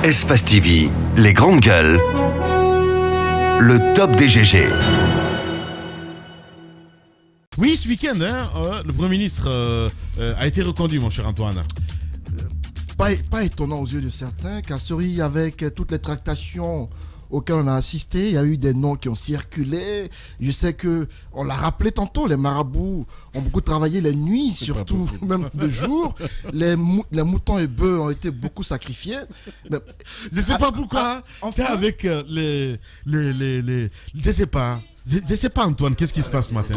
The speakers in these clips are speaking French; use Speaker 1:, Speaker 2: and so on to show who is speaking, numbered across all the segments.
Speaker 1: Espace TV, les grandes gueules, le top des GG.
Speaker 2: Oui, ce week-end, le Premier ministre a été reconduit, mon cher Antoine.
Speaker 3: Pas étonnant aux yeux de certains, car avec toutes les tractations auxquelles on a assisté, il y a eu des noms qui ont circulé. Je sais que, on l'a rappelé tantôt, les marabouts ont beaucoup travaillé les nuits, surtout même de jour. Les moutons et bœufs ont été beaucoup sacrifiés. Mais,
Speaker 2: je sais pas pourquoi. Enfin, avec je sais pas. Je sais pas, Antoine, qu'est-ce qui se passe ce matin?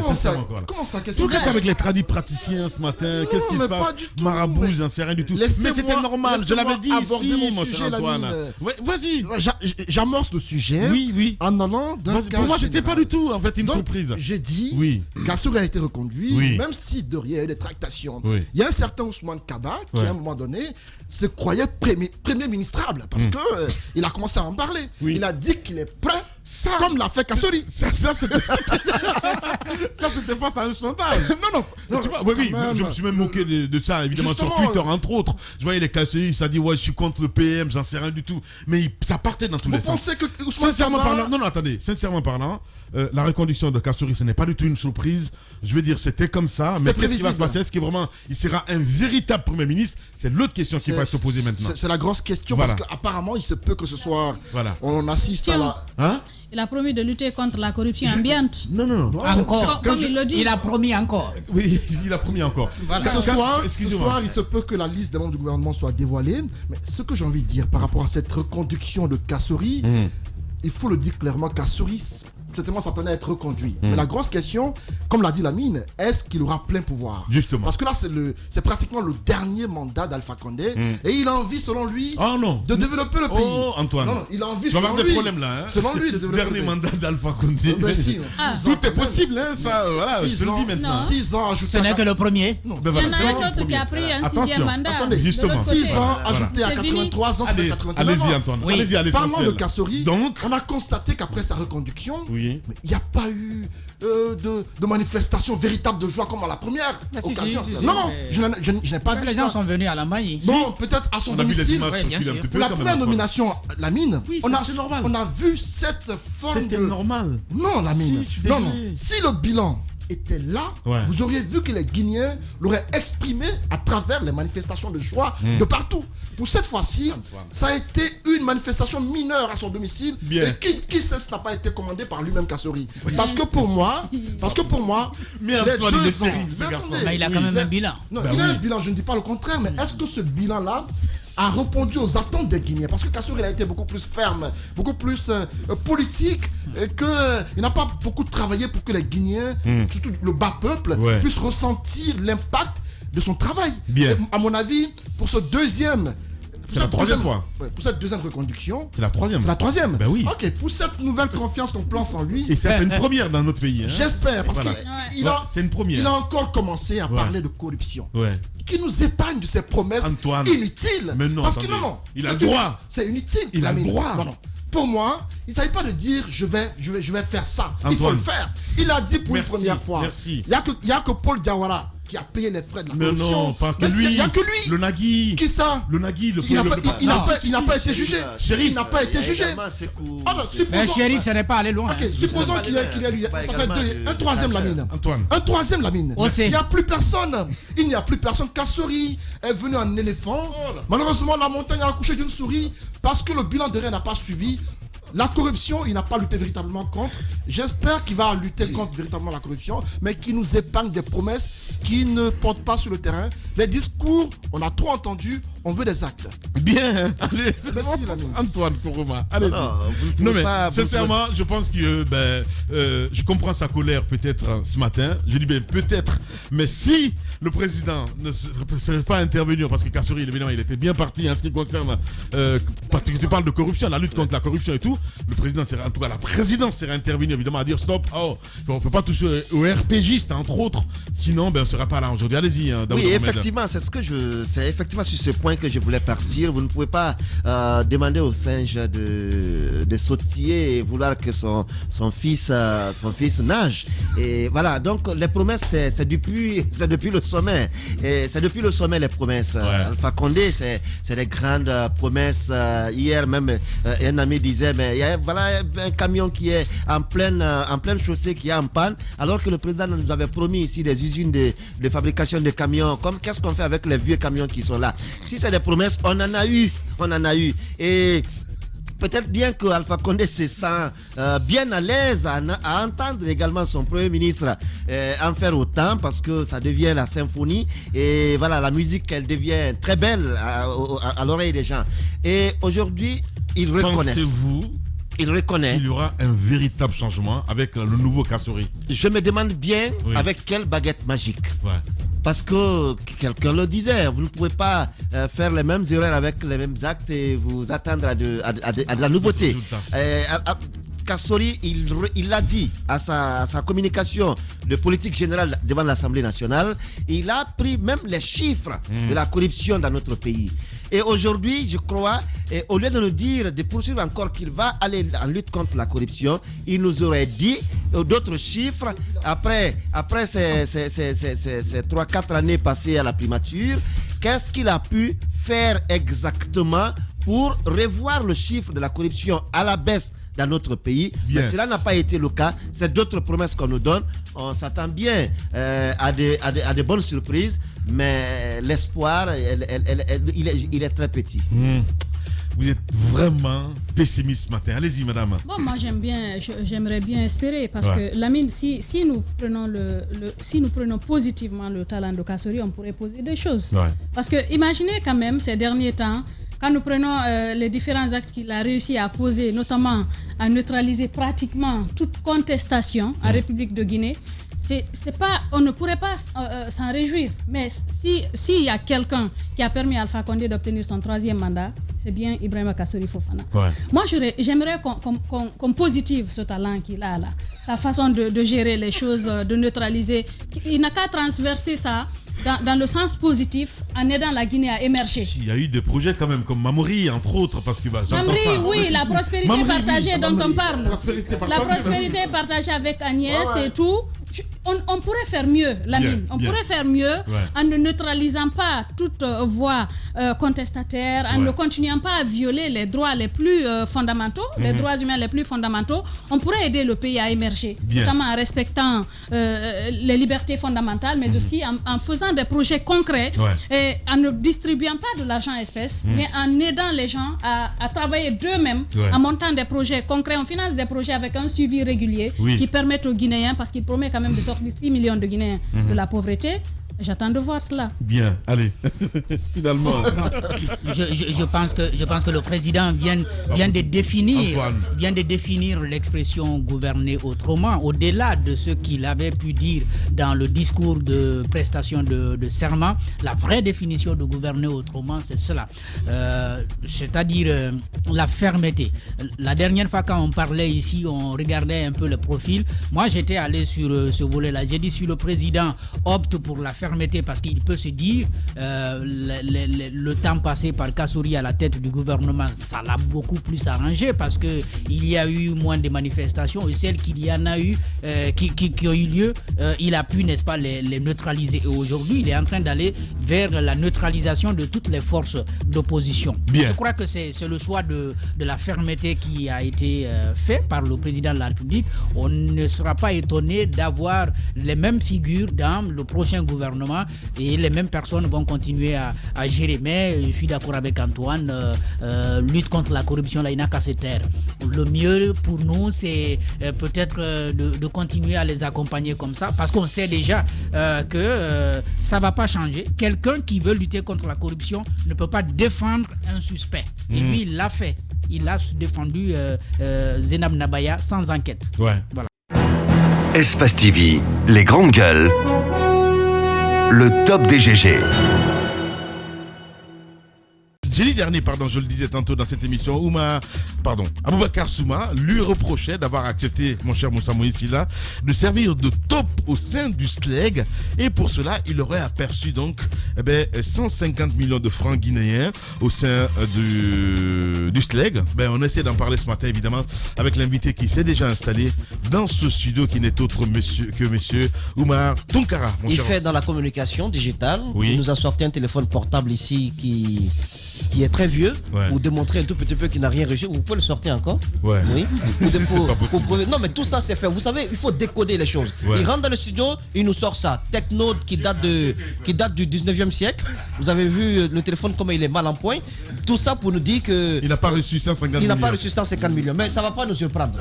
Speaker 3: Comment ça?
Speaker 2: Vous êtes avec les tradis praticiens ce matin, qu'est-ce qui se passe? Marabout, j'en sais rien du tout. Mais c'était normal, je l'avais dit ici, mon cher Antoine. Ouais, vas-y.
Speaker 3: J'amorce le sujet en allant d'un cas.
Speaker 2: Pour moi, c'était pas du tout, en fait, une surprise.
Speaker 3: J'ai dit qu'Assouri a été reconduit, même si de rien, il y a eu des tractations. Il y a un certain Ousmane Kaba qui, à un moment donné, se croyait premier ministrable parce qu'il a commencé à en parler. Il a dit qu'il est prêt, comme l'a fait Kassouri.
Speaker 2: Ça, c'était face à un sondage.
Speaker 3: Non.
Speaker 2: Tu vois, je me suis même moqué de ça, évidemment, sur Twitter, entre autres. Je voyais les Kassouri, ça dit, je suis contre le PM, j'en sais rien du tout. Mais ça partait dans tous les sens.
Speaker 3: Vous pensez que
Speaker 2: sincèrement parlant, attendez, sincèrement parlant, la reconduction de Kassouri, ce n'est pas du tout une surprise. Je veux dire, c'était comme ça. Mais qu'est-ce qui va se passer? Est-ce qu'il il sera un véritable Premier ministre? C'est l'autre question qui va se poser maintenant.
Speaker 3: C'est la grosse question, parce qu'apparemment, il se peut que ce soir, on assiste à la...
Speaker 4: Hein? Il a promis de lutter contre la corruption ambiante.
Speaker 2: Non.
Speaker 4: Encore. Comme il le dit.
Speaker 5: Il a promis encore.
Speaker 2: Oui, il a promis encore.
Speaker 3: Voilà. Ce soir, il se peut que la liste des membres du gouvernement soit dévoilée. Mais ce que j'ai envie de dire par rapport à cette reconduction de Kassouri, il faut le dire clairement, Kassouri certainement s'attendait à être reconduit. Mais la grosse question, comme l'a dit Lamine, est-ce qu'il aura plein pouvoir?
Speaker 2: Justement.
Speaker 3: Parce que là, c'est pratiquement le dernier mandat d'Alpha Condé. Et il a envie, selon lui, de développer le pays.
Speaker 2: Oh, Antoine.
Speaker 3: Non, il a envie,
Speaker 2: selon lui, des problèmes là.
Speaker 3: Selon lui, de développer
Speaker 2: dernier mandat d'Alpha Condé.
Speaker 3: Tout
Speaker 2: est possible, ça, voilà, je le dis maintenant.
Speaker 3: 6 ans ajoutés.
Speaker 5: Ce n'est que le premier.
Speaker 4: Il y en a un autre qui a pris un 6e mandat.
Speaker 3: Attendez,
Speaker 2: justement.
Speaker 3: 6 ans ajoutés à 83 ans, ça fait 89 ans.
Speaker 2: Allez-y, Antoine. Allez-y,
Speaker 3: parlant de Kassouri, on a constaté qu'après sa reconduction, il n'y a pas eu de manifestation véritable de joie comme à la première occasion. Non, je n'ai pas vu ça.
Speaker 5: Les gens sont venus à la maille.
Speaker 3: Bon, peut-être à son domicile. Pour la première nomination, Lamine, on a vu cette forme
Speaker 2: C'était normal.
Speaker 3: Non, Lamine. Non. Si le bilan était là, vous auriez vu que les Guinéens l'auraient exprimé à travers les manifestations de joie de partout. Pour cette fois-ci, ça a été une manifestation mineure à son domicile. Et qui sait si ça n'a pas été commandé par lui-même Kassouri. Parce que pour moi,
Speaker 2: mais Antoine, il est terrible, ce garçon.
Speaker 5: Il a quand même un bilan.
Speaker 3: Non, il a un bilan, je ne dis pas le contraire, mais est-ce que ce bilan-là a répondu aux attentes des Guinéens? Parce que Kassouri a été beaucoup plus ferme, beaucoup plus politique, il n'a pas beaucoup travaillé pour que les Guinéens, surtout le bas peuple, puissent ressentir l'impact de son travail. Et à mon avis, pour ce deuxième...
Speaker 2: C'est la troisième fois.
Speaker 3: Pour cette deuxième reconduction.
Speaker 2: C'est la troisième.
Speaker 3: C'est la troisième.
Speaker 2: Ben oui.
Speaker 3: Ok, pour cette nouvelle confiance qu'on place en lui.
Speaker 2: Et ça, c'est une première dans notre pays.
Speaker 3: J'espère, parce
Speaker 2: c'est une première.
Speaker 3: Il a encore commencé à parler de corruption. Qui nous épargne de ses promesses inutiles.
Speaker 2: Mais non,
Speaker 3: parce que
Speaker 2: il a le droit.
Speaker 3: C'est inutile.
Speaker 2: Il a le droit.
Speaker 3: Non. Pour moi, il ne s'agit pas de dire je vais faire ça. Antoine. Il faut le faire. Il a dit pour une première fois.
Speaker 2: Merci.
Speaker 3: Il n'y a que Paul Diawara qui a payé les frais de la corruption.
Speaker 2: Non, pas que lui.
Speaker 3: Il n'y a que lui.
Speaker 2: Le Nagui.
Speaker 3: Qui ça?
Speaker 2: Le Nagui.
Speaker 3: Il n'a pas été jugé.
Speaker 2: Chérif.
Speaker 3: Il n'a pas été jugé.
Speaker 5: Mais Chérif, ça n'est pas allé loin.
Speaker 3: Ok, supposons qu'il y ait ça fait un troisième Lamine.
Speaker 2: Antoine.
Speaker 3: Un troisième Lamine. Il n'y a plus personne. Il n'y a plus personne. Kassouri est venu en éléphant. Malheureusement, la montagne a accouché d'une souris parce que le bilan de rien n'a pas suivi. La corruption, il n'a pas lutté véritablement contre. J'espère qu'il va lutter contre véritablement la corruption, mais qu'il nous épargne des promesses qui ne portent pas sur le terrain. Les discours, on a trop entendu, on veut des actes.
Speaker 2: Bien. Allez,
Speaker 3: merci,
Speaker 2: Antoine Kouroma. Allez. Non, mais sincèrement, je pense que je comprends sa colère peut-être ce matin. Je dis bien peut-être. Mais si le président ne serait pas intervenu, parce que Kassouri, évidemment, il était bien parti en ce qui concerne, parce que tu parles de corruption, la lutte contre la corruption et tout. Le président serait, en tout cas la présidence serait intervenue évidemment à dire stop, on ne peut pas toucher aux RPGistes entre autres, sinon on ne sera pas là aujourd'hui. Allez-y.
Speaker 6: Oui, effectivement, c'est effectivement sur ce point que je voulais partir. Vous ne pouvez pas demander au singe de sautiller et vouloir que son fils nage. Et voilà, donc les promesses c'est du puits depuis le sommet. Et c'est depuis le sommet les promesses. Alpha Condé, c'est des grandes promesses. Hier même, un ami disait, mais voilà un camion qui est en pleine chaussée, qui est en panne, alors que le président nous avait promis ici des usines de fabrication de camions. Qu'est-ce qu'on fait avec les vieux camions qui sont là? Si c'est des promesses, on en a eu. Et peut-être bien que Alpha Condé se sent bien à l'aise à entendre également son Premier ministre en faire autant, parce que ça devient la symphonie. Et voilà, la musique, elle devient très belle à l'oreille des gens. Et aujourd'hui, ils reconnaissent.
Speaker 2: Pensez-vous
Speaker 6: il reconnaît.
Speaker 2: Il y aura un véritable changement avec le nouveau Kassory?
Speaker 6: Je me demande bien avec quelle baguette magique.
Speaker 2: Ouais.
Speaker 6: Parce que quelqu'un le disait, vous ne pouvez pas faire les mêmes erreurs avec les mêmes actes et vous attendre à de la nouveauté. Kassory, il l'a dit à sa communication de politique générale devant l'Assemblée nationale, il a pris même les chiffres de la corruption dans notre pays. Et aujourd'hui, je crois, au lieu de nous dire, de poursuivre encore qu'il va aller en lutte contre la corruption, il nous aurait dit d'autres chiffres après ces 3-4 années passées à la primature. Qu'est-ce qu'il a pu faire exactement pour revoir le chiffre de la corruption à la baisse dans notre pays? Mais cela n'a pas été le cas. C'est d'autres promesses qu'on nous donne. On s'attend bien à de bonnes surprises, mais l'espoir, il est très petit.
Speaker 2: Vous êtes vraiment pessimiste ce matin. Allez-y, madame.
Speaker 4: Bon, moi j'aimerais bien espérer, parce que Lamine, si nous prenons positivement le talent de Kassory, on pourrait poser des choses. Parce que imaginez quand même ces derniers temps, quand nous prenons les différents actes qu'il a réussi à poser, notamment à neutraliser pratiquement toute contestation en République de Guinée, on ne pourrait pas s'en réjouir. Mais s'il y a quelqu'un qui a permis à Alpha Condé d'obtenir son 3e mandat, c'est bien Ibrahima Kassory Fofana. Moi, j'aimerais qu'on positive ce talent qu'il a là, sa façon de gérer les choses, de neutraliser. Il n'a qu'à transverser ça dans le sens positif, en aidant la Guinée à émerger.
Speaker 2: Il y a eu des projets quand même, comme Mamori, entre autres, parce que
Speaker 4: Mamori, oui, la prospérité partagée dont on parle. La prospérité partagée avec Agnès et tout. On pourrait faire mieux, Lamine. On pourrait faire mieux en ne neutralisant pas toute voix contestataire, en ne continuant pas à violer les droits les plus fondamentaux, les droits humains les plus fondamentaux. On pourrait aider le pays à émerger, notamment en respectant les libertés fondamentales, mais aussi en faisant des projets concrets et en ne distribuant pas de l'argent en espèces, mais en aidant les gens à travailler d'eux-mêmes, en montant des projets concrets. On finance des projets avec un suivi régulier qui permettent aux Guinéens, parce qu'il promet quand même de sortir 6 millions de Guinéens de la pauvreté. J'attends de voir cela.
Speaker 2: Bien, allez. Finalement.
Speaker 5: Je pense que le président vient de définir l'expression gouverner autrement, au-delà de ce qu'il avait pu dire dans le discours de prestation de serment. La vraie définition de gouverner autrement, c'est cela. C'est-à-dire la fermeté. La dernière fois, quand on parlait ici, on regardait un peu le profil. Moi, j'étais allé sur ce volet-là. J'ai dit, si le président opte pour la fermeté, parce qu'il peut se dire le temps passé par Kassory à la tête du gouvernement, ça l'a beaucoup plus arrangé, parce que il y a eu moins de manifestations, et celles qu'il y en a eu qui ont eu lieu, il a pu, n'est-ce pas, les neutraliser. Et aujourd'hui, il est en train d'aller vers la neutralisation de toutes les forces d'opposition. Je crois que c'est le choix de la fermeté qui a été fait par le président de la République. On ne sera pas étonné d'avoir les mêmes figures dans le prochain gouvernement, et les mêmes personnes vont continuer à gérer. Mais je suis d'accord avec Antoine, lutte contre la corruption, là, il n'a qu'à se taire. Le mieux pour nous, c'est peut-être de continuer à les accompagner comme ça, parce qu'on sait déjà que ça ne va pas changer. Quelqu'un qui veut lutter contre la corruption ne peut pas défendre un suspect. Et lui, il l'a fait. Il a défendu Zénab Nabaya sans enquête. Voilà.
Speaker 1: Espace TV, les grandes gueules. Le top des GG.
Speaker 2: Jeudi dernier, je le disais tantôt dans cette émission, Aboubacar Souma lui reprochait d'avoir accepté, mon cher Moussa Moïsila, de servir de top au sein du SLEG, et pour cela, il aurait aperçu donc 150 millions de francs guinéens au sein du SLEG. On essaie d'en parler ce matin, évidemment, avec l'invité qui s'est déjà installé dans ce studio, qui n'est autre que monsieur Oumar Tounkara.
Speaker 7: Il fait dans la communication digitale.
Speaker 2: Oui.
Speaker 7: Il nous a sorti un téléphone portable ici qui est très vieux, pour démontrer un tout petit peu qu'il n'a rien reçu. Vous pouvez le sortir encore?
Speaker 2: Ouais.
Speaker 7: Oui.
Speaker 2: C'est pas possible.
Speaker 7: Non, mais tout ça c'est fait. Vous savez, il faut décoder les choses.
Speaker 2: Ouais.
Speaker 7: Il rentre dans le studio, il nous sort ça. Technode qui date du 19e siècle. Vous avez vu le téléphone comment il est mal en point. Tout ça pour nous dire que
Speaker 2: il n'a pas reçu 150 millions.
Speaker 7: Il n'a pas reçu 150 millions. Mais ça ne va pas nous surprendre.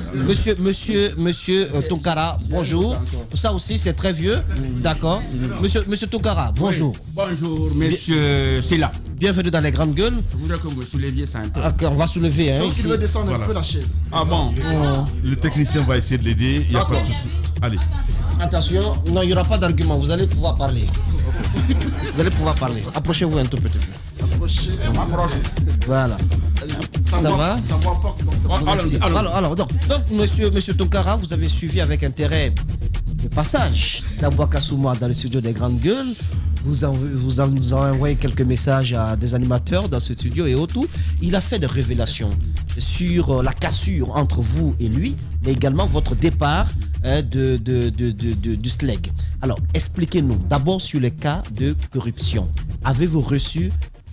Speaker 7: Monsieur Tounkara, bonjour. Ça aussi c'est très vieux. D'accord. Monsieur Tounkara, bonjour.
Speaker 8: Bonjour, monsieur Silla.
Speaker 7: Bienvenue dans les grandes gueules.
Speaker 8: Je voudrais que vous souleviez ça un peu.
Speaker 7: On va soulever.
Speaker 3: Il
Speaker 7: Ici.
Speaker 3: veut descendre un peu la chaise.
Speaker 8: Ah bon?
Speaker 2: Le technicien va essayer de l'aider. Il n'y a pas de souci. Allez.
Speaker 7: Attention, non, il n'y aura pas d'argument. Vous allez pouvoir parler. Approchez-vous un tout petit peu.
Speaker 3: Approchez.
Speaker 7: Voilà. Ça va?
Speaker 3: Ça voit pas.
Speaker 7: Alors, donc monsieur Tounkara, vous avez suivi avec intérêt le passage d'Aboubacar Souma dans le studio des Grandes Gueules. Vous nous avez envoyé quelques messages à des animateurs dans ce studio et autour. Il a fait des révélations sur la cassure entre vous et lui, mais également votre départ du SLEG. Alors, expliquez-nous d'abord sur les cas de corruption. Avez-vous reçu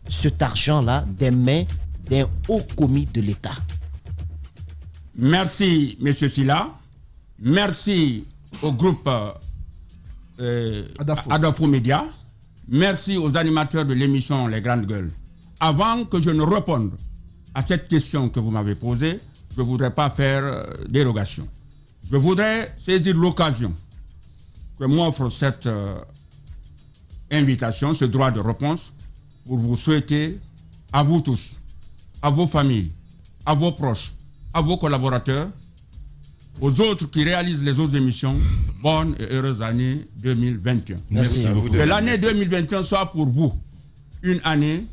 Speaker 7: cet argent-là des mains d'un haut commis de l'État?
Speaker 8: Merci, monsieur Silla. Merci au groupe Adafo Média. Merci aux animateurs de l'émission Les Grandes Gueules. Avant que je ne réponde à cette question que vous m'avez posée, je ne voudrais pas faire dérogation. Je voudrais saisir l'occasion que m'offre cette invitation, ce droit de réponse, pour vous souhaiter à vous tous, à vos familles, à vos proches, à vos collaborateurs, aux autres qui réalisent les autres émissions, bonne et heureuse année 2021.
Speaker 7: Merci.
Speaker 8: Que l'année 2021 soit pour vous une année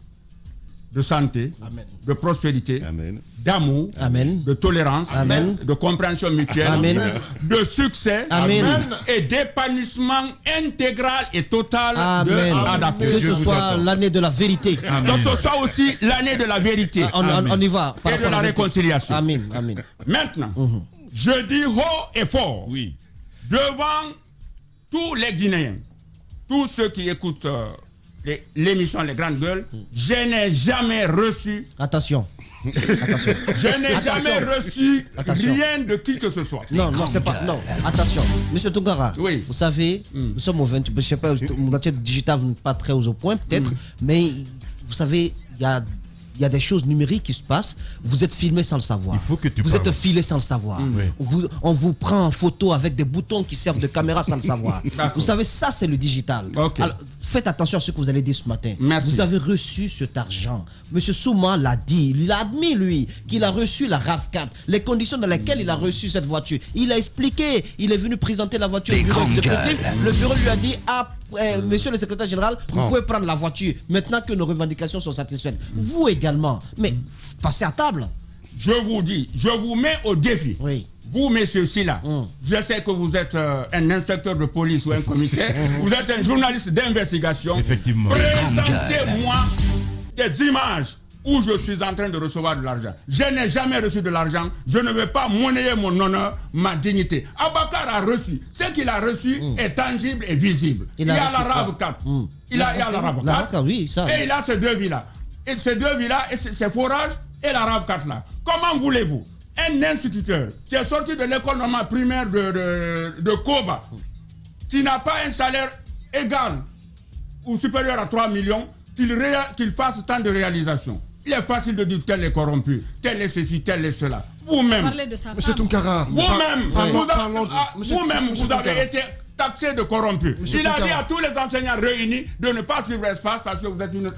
Speaker 8: de santé,
Speaker 3: Amen.
Speaker 8: de prospérité,
Speaker 1: Amen.
Speaker 8: d'amour,
Speaker 7: Amen.
Speaker 8: de tolérance,
Speaker 7: Amen.
Speaker 8: de compréhension mutuelle,
Speaker 7: Amen.
Speaker 8: de succès
Speaker 7: Amen.
Speaker 8: et d'épanouissement intégral et total de
Speaker 7: Amen.
Speaker 8: Adafo.
Speaker 7: Que ce soit l'année de la vérité.
Speaker 8: Donc ce soit aussi l'année de la vérité
Speaker 7: On y va.
Speaker 8: et de la réconciliation.
Speaker 7: Amen. Amen.
Speaker 8: Maintenant, je dis haut et fort, devant tous les Guinéens, tous ceux qui écoutent l'émission Les Grandes Gueules, je n'ai jamais reçu.
Speaker 7: Attention.
Speaker 8: Je n'ai jamais reçu rien de qui que ce soit.
Speaker 7: Non, c'est pas. Non, attention. Monsieur Tounkara,
Speaker 8: Oui.
Speaker 7: vous savez, nous sommes au 28. Je sais pas, mon matière digitale n'est pas très au point, peut-être, mais vous savez, il y a des choses numériques qui se passent. Vous êtes filmé sans le savoir.
Speaker 2: Il faut que tu
Speaker 7: vous
Speaker 2: parles.
Speaker 7: êtes filé sans le savoir. On vous prend en photo avec des boutons qui servent de caméra sans le savoir. Vous savez, ça c'est le digital.
Speaker 8: Ok.
Speaker 7: Alors, faites attention à ce que vous allez dire ce matin.
Speaker 8: Merci.
Speaker 7: Vous avez reçu cet argent. Monsieur Souma l'a dit. Il a admis, lui, qu'il a reçu la RAV4. Les conditions dans lesquelles il a reçu cette voiture. Il a expliqué. Il est venu présenter la voiture au bureau exécutif. Le bureau lui a dit, monsieur le secrétaire général, vous pouvez prendre la voiture. Maintenant que nos revendications sont satisfaites. Vous également. Mais passez à table.
Speaker 8: Je vous dis, je vous mets au défi.
Speaker 7: Oui.
Speaker 8: Vous, messieurs là, je sais que vous êtes un inspecteur de police ou un commissaire. Vous êtes un journaliste d'investigation.
Speaker 2: Effectivement.
Speaker 8: Présentez-moi des images où je suis en train de recevoir de l'argent. Je n'ai jamais reçu de l'argent. Je ne vais pas monnayer mon honneur, ma dignité. Abakar a reçu. Ce qu'il a reçu est tangible et visible. Il a la RAV4. Il a la RAV4.
Speaker 7: Oui, ça.
Speaker 8: Et il a ces deux villas. Et ces deux villas, et ces forages et la RAV4 là. Comment voulez-vous un instituteur qui est sorti de l'école normale primaire de Koba, qui n'a pas un salaire égal ou supérieur à 3 millions, qu'il fasse tant de réalisations? Il est facile de dire tel est corrompu, tel est ceci, tel est cela. Vous-même,
Speaker 3: Monsieur Tounkara,
Speaker 8: vous avez été taxé de corrompu. Il a dit à tous les enseignants réunis de ne pas suivre l'espace parce que vous êtes une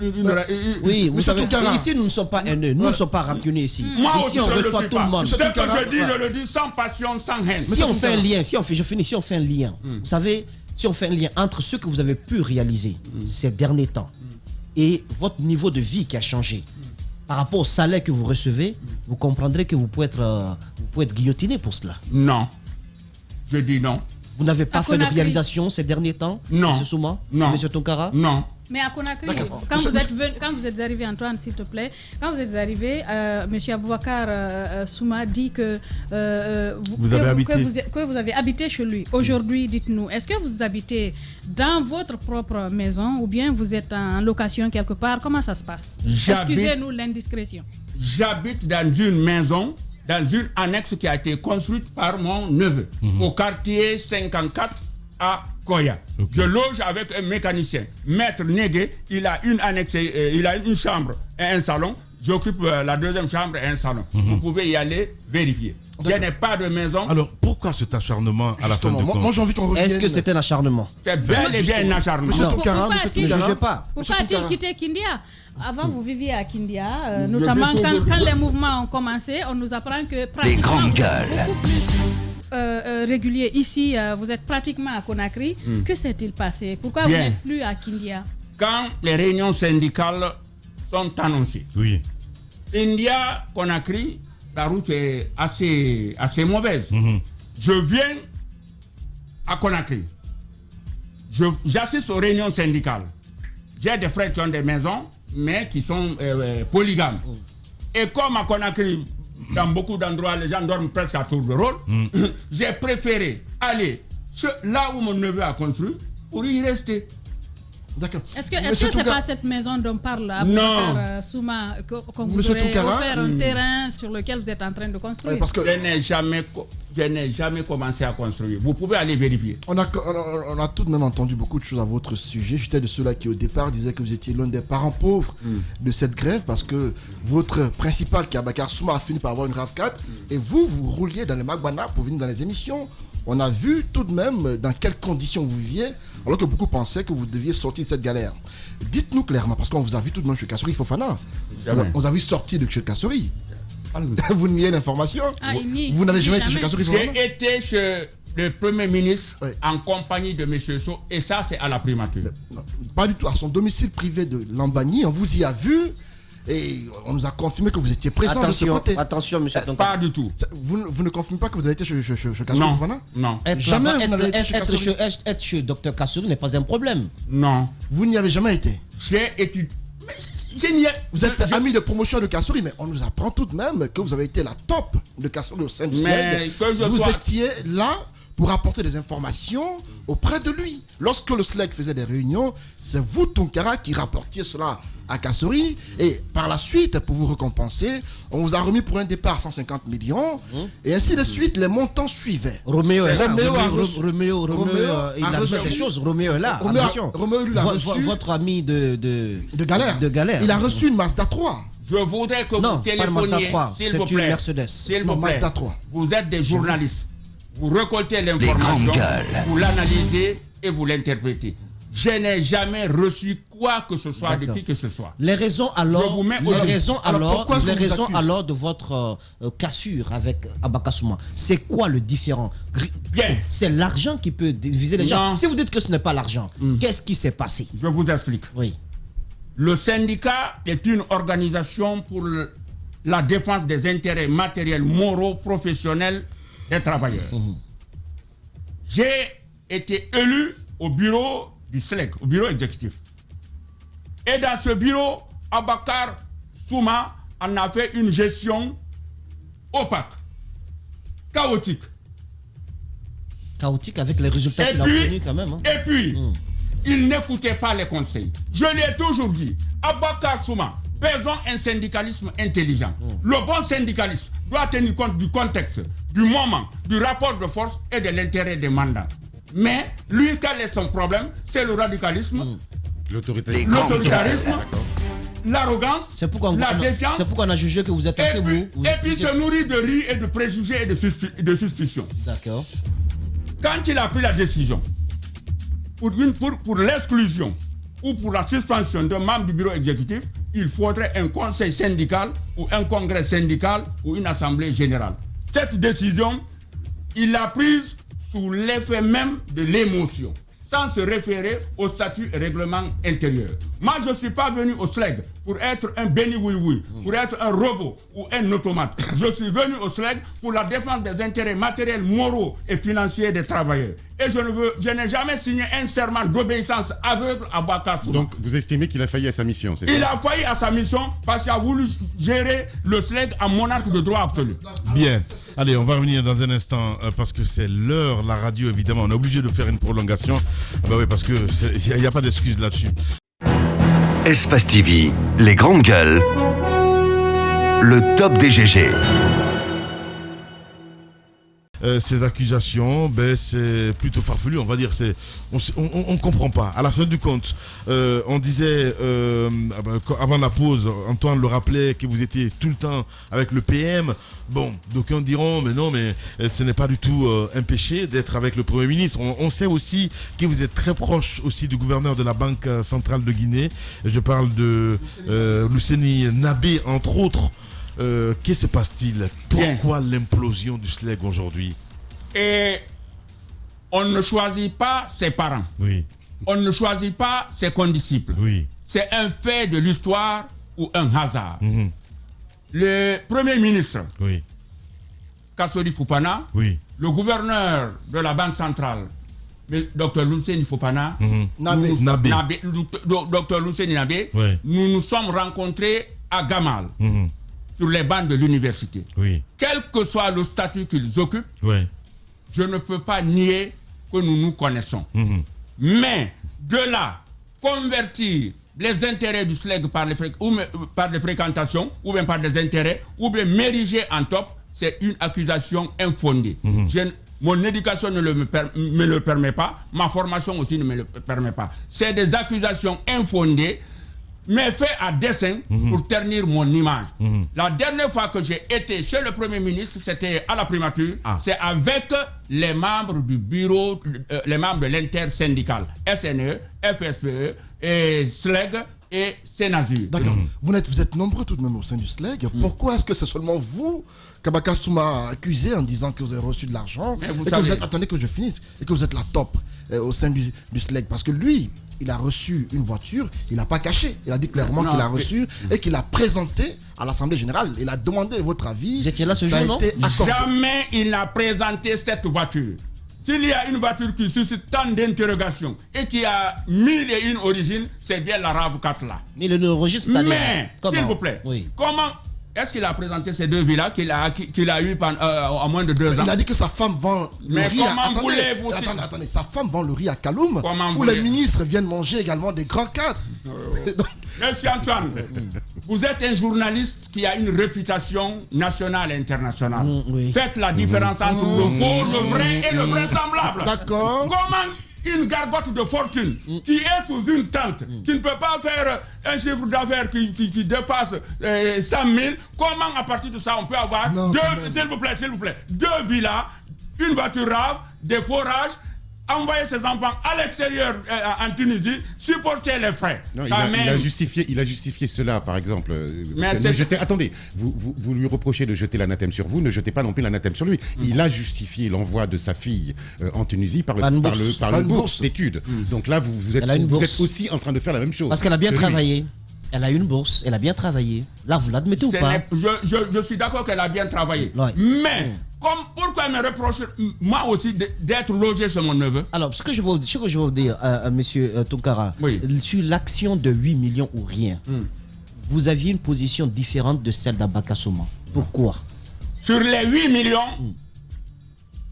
Speaker 7: oui, vous savez,
Speaker 3: Tounkara.
Speaker 7: ici nous ne sommes pas haineux, nous ne sommes pas rancuniers ici.
Speaker 8: Moi
Speaker 7: ici
Speaker 8: aussi,
Speaker 7: on
Speaker 8: je
Speaker 7: reçoit
Speaker 8: le suis
Speaker 7: tout
Speaker 8: pas.
Speaker 7: le monde.
Speaker 8: Ce que je dis, je le dis sans passion, sans haine.
Speaker 7: Si on fait un lien, si on fait un lien, vous savez, si on fait un lien entre ce que vous avez pu réaliser ces derniers temps et votre niveau de vie qui a changé, par rapport au salaire que vous recevez, vous comprendrez que vous pouvez être guillotiné pour cela.
Speaker 8: Non. Je dis non.
Speaker 7: Vous n'avez pas fait de réalisation ces derniers temps,
Speaker 8: non.
Speaker 7: M. Souma,
Speaker 8: non.
Speaker 7: M. Tonkara?
Speaker 8: Non.
Speaker 4: Mais à Conakry, quand vous êtes arrivé, Antoine, s'il te plaît, quand vous êtes arrivé, M. Aboubakar Souma dit que vous avez habité chez lui. Aujourd'hui, dites-nous, est-ce que vous habitez dans votre propre maison ou bien vous êtes en location quelque part? Comment ça se passe? Excusez-nous l'indiscrétion. J'habite
Speaker 8: dans une maison, dans une annexe qui a été construite par mon neveu, au quartier 54 à Koya. Okay. Je loge avec un mécanicien. Maître Négué, il a une annexe, il a une chambre et un salon. J'occupe la deuxième chambre et un salon. Vous pouvez y aller vérifier. Je n'ai pas de maison.
Speaker 2: Alors, pourquoi cet acharnement à la fin de compte?
Speaker 3: Moi, j'ai envie qu'on revienne.
Speaker 7: Est-ce que c'était un acharnement?
Speaker 8: C'est bel et bien un acharnement.
Speaker 4: Pourquoi a-t-il quitté Kindia? Avant, vous viviez à Kindia, notamment quand les mouvements ont commencé, on nous apprend que pratiquement beaucoup plus régulier. Ici, vous êtes pratiquement à Conakry. Que s'est-il passé? Pourquoi vous n'êtes plus à Kindia?
Speaker 8: Quand les réunions syndicales sont annoncées, Kindia, Conakry, la route est assez mauvaise. Je viens à Conakry. J'assiste aux réunions syndicales. J'ai des frères qui ont des maisons, mais qui sont polygames. Et comme à Conakry, dans beaucoup d'endroits, les gens dorment presque à tour de rôle, j'ai préféré aller là où mon neveu a construit pour y rester.
Speaker 3: D'accord.
Speaker 4: Est-ce que c'est pas cette maison dont parle Aboubakar Souma qu'on vous aurait offert un terrain sur lequel vous êtes en train de construire?
Speaker 8: Parce que je n'ai jamais commencé à construire. Vous pouvez aller vérifier.
Speaker 3: On a tout de même entendu beaucoup de choses à votre sujet. J'étais de ceux-là qui au départ disaient que vous étiez l'un des parents pauvres de cette grève parce que votre principal, qui est Aboubakar Souma, a fini par avoir une RAV4 et vous rouliez dans les Magbana pour venir dans les émissions. On a vu tout de même dans quelles conditions vous viviez, alors que beaucoup pensaient que vous deviez sortir de cette galère. Dites-nous clairement, parce qu'on vous a vu tout de même chez Kassouri Fofana. On vous a vu sortir de chez Kassouri. Vous niez l'information. Vous n'avez jamais été chez Kassouri Fofana.
Speaker 8: J'ai été chez le Premier ministre en compagnie de M. So, et ça, c'est à la primature.
Speaker 3: Non, pas du tout. À son domicile privé de Lambani, on vous y a vu. Et on nous a confirmé que vous étiez présent de ce côté.
Speaker 7: Attention, monsieur Tonkara.
Speaker 8: Pas du tout.
Speaker 3: Vous ne confirmez pas que vous avez été chez Kassouri Fofana?
Speaker 8: Non.
Speaker 3: Jamais
Speaker 7: être chez Dr Kassouri n'est pas un problème.
Speaker 8: Non.
Speaker 3: Vous n'y avez jamais été?
Speaker 8: J'ai été...
Speaker 3: Vous êtes ami de promotion de Kassouri, mais on nous apprend tout de même que vous avez été la top de Kassouri au sein du SLEG. Vous étiez là pour apporter des informations auprès de lui. Lorsque le SLEG faisait des réunions, c'est vous, Tonkara, qui rapportiez cela à Kassouri. Et par la suite, pour vous récompenser, on vous a remis pour un départ 150 millions. Et ainsi de suite, les montants suivaient.
Speaker 7: Roméo est là. Roméo, il a reçu des choses. Roméo est là.
Speaker 3: Roméo lui a reçu.
Speaker 7: Votre ami de
Speaker 3: galère. Il a reçu une Mazda 3.
Speaker 8: Je voudrais que vous téléphoniez, s'il vous plaît. S'il vous plaît. Vous êtes des journalistes. Vous récoltez l'information, vous l'analysez et vous l'interprétez. Je n'ai jamais reçu quoi que ce soit de qui que ce soit.
Speaker 7: Les raisons alors, de votre cassure avec Aboubakar Souma, c'est quoi le différent? C'est l'argent qui peut diviser les gens. Si vous dites que ce n'est pas l'argent, qu'est-ce qui s'est passé?
Speaker 8: Je vous explique.
Speaker 7: Oui.
Speaker 8: Le syndicat est une organisation pour la défense des intérêts matériels, moraux, professionnels des travailleurs. J'ai été élu au bureau du SLEG, au bureau exécutif. Et dans ce bureau, Aboubakar Souma en a fait une gestion opaque, chaotique.
Speaker 7: Chaotique avec les résultats qu'il a obtenus quand même.
Speaker 8: Et puis, il n'écoutait pas les conseils. Je l'ai toujours dit, Aboubakar Souma, faisons un syndicalisme intelligent. Le bon syndicaliste doit tenir compte du contexte, du moment, du rapport de force et de l'intérêt des mandats. Mais lui, quel est son problème? C'est le radicalisme, l'autoritarisme, l'arrogance, la défiance.
Speaker 7: C'est pourquoi on a jugé que vous êtes assez mou.
Speaker 8: Et puis se nourrit de riz et de préjugés et de suspicions.
Speaker 7: D'accord.
Speaker 8: Quand il a pris la décision pour l'exclusion ou pour la suspension d'un membre du bureau exécutif, il faudrait un conseil syndical ou un congrès syndical ou une assemblée générale. Cette décision, il l'a prise sous l'effet même de l'émotion. sans se référer au statut et règlement intérieur. Moi, je ne suis pas venu au SLEG pour être un béni-oui-oui, pour être un robot ou un automate. Je suis venu au SLEG pour la défense des intérêts matériels, moraux et financiers des travailleurs. Et je n'ai jamais signé un serment d'obéissance aveugle à Boubacar Souma.
Speaker 9: Donc, vous estimez qu'il a failli à sa mission, c'est ça?
Speaker 8: Il a failli à sa mission parce qu'il a voulu gérer le SLEG en monarque de droit absolu.
Speaker 2: Bien. Allez, on va revenir dans un instant parce que c'est l'heure, la radio, évidemment. On est obligé de faire une prolongation. Bah oui, parce qu'il n'y a pas d'excuse là-dessus.
Speaker 1: Espace TV, les grandes gueules, le top des GG.
Speaker 2: Ces accusations, ben, c'est plutôt farfelu, on va dire. On comprend pas. À la fin du compte, on disait, avant la pause, Antoine le rappelait que vous étiez tout le temps avec le PM. Bon, d'aucuns diront, mais non, mais ce n'est pas du tout un péché d'être avec le Premier ministre. On sait aussi que vous êtes très proche aussi du gouverneur de la Banque centrale de Guinée. Je parle de Luceni Nabé, entre autres. Qu'est-ce qui se passe-t-il? Pourquoi l'implosion du SLEG aujourd'hui?
Speaker 8: Et on ne choisit pas ses parents.
Speaker 2: Oui.
Speaker 8: On ne choisit pas ses condisciples.
Speaker 2: Oui.
Speaker 8: C'est un fait de l'histoire ou un hasard. Le Premier ministre,
Speaker 2: oui,
Speaker 8: Kassori Fofana,
Speaker 2: oui,
Speaker 8: le gouverneur de la Banque centrale, Dr Luceni Fofana, Dr Luceni Nabé,
Speaker 2: oui,
Speaker 8: nous nous sommes rencontrés à Gamal, sur les bancs de l'université.
Speaker 2: Oui.
Speaker 8: Quel que soit le statut qu'ils occupent,
Speaker 2: oui,
Speaker 8: je ne peux pas nier que nous nous connaissons. Mais de là, convertir les intérêts du SLEG par des fréquentations, ou bien par des intérêts, ou bien m'ériger en top, c'est une accusation infondée. Mon éducation ne me le permet pas, ma formation aussi ne me le permet pas. C'est des accusations infondées, mais fait à dessein pour ternir mon image. La dernière fois que j'ai été chez le Premier ministre, c'était à la primature, c'est avec les membres du bureau, les membres de l'intersyndical, SNE, FSPE, et SLEG et Sénazur.
Speaker 3: D'accord. Vous êtes nombreux tout de même au sein du SLEG. Pourquoi est-ce que c'est seulement vous qu'Abaka Souma a accusé en disant que vous avez reçu de l'argent attendez que je finisse, et que vous êtes la top au sein du SLEG? Parce que lui, il a reçu une voiture, il n'a pas caché. Il a dit clairement qu'il a reçu et qu'il a présenté à l'Assemblée Générale. Il a demandé votre avis.
Speaker 7: Vous étiez là ce jour, non?
Speaker 8: Jamais il n'a présenté cette voiture. S'il y a une voiture qui suscite tant d'interrogations et qui a 1001 origines, c'est bien la RAV4 là.
Speaker 7: Mais le registre, c'est-à-dire...
Speaker 8: Mais, s'il vous plaît, comment est-ce qu'il a présenté ces deux villas qu'il a eu en moins de 2 ans?
Speaker 3: Il a dit que sa femme vend le riz.
Speaker 8: Mais comment voulez-vous...
Speaker 3: Attendez, sa femme vend le riz à Kaloum, où les ministres viennent manger également des grands cadres.
Speaker 8: Monsieur Antoine, vous êtes un journaliste qui a une réputation nationale et internationale. Faites la différence entre le faux, le vrai et le vraisemblable.
Speaker 3: D'accord.
Speaker 8: Comment une gargote de fortune qui est sous une tente, qui ne peut pas faire un chiffre d'affaires qui dépasse 100 000, comment à partir de ça on peut avoir s'il vous plaît, 2 villas, une voiture RAV, des forages, envoyer ses enfants à l'extérieur en Tunisie, supporter les frais.
Speaker 9: Non, il a justifié cela, par exemple. Attendez, vous lui reprochez de jeter l'anathème sur vous, ne jetez pas non plus l'anathème sur lui. Il a justifié l'envoi de sa fille en Tunisie par une bourse d'études. Donc là, vous êtes aussi en train de faire la même chose.
Speaker 7: Parce qu'elle a bien travaillé. Elle a eu une bourse, elle a bien travaillé. Là, vous l'admettez ou pas?
Speaker 8: Je suis d'accord qu'elle a bien travaillé.
Speaker 7: Ouais.
Speaker 8: Mais, pourquoi elle me reproche, moi aussi, d'être logé chez mon neveu?
Speaker 7: Alors, ce que je veux vous dire, monsieur Tonkara, sur l'action de 8 millions ou rien, vous aviez une position différente de celle d'Abaka Souma. Pourquoi?
Speaker 8: Sur les 8 millions,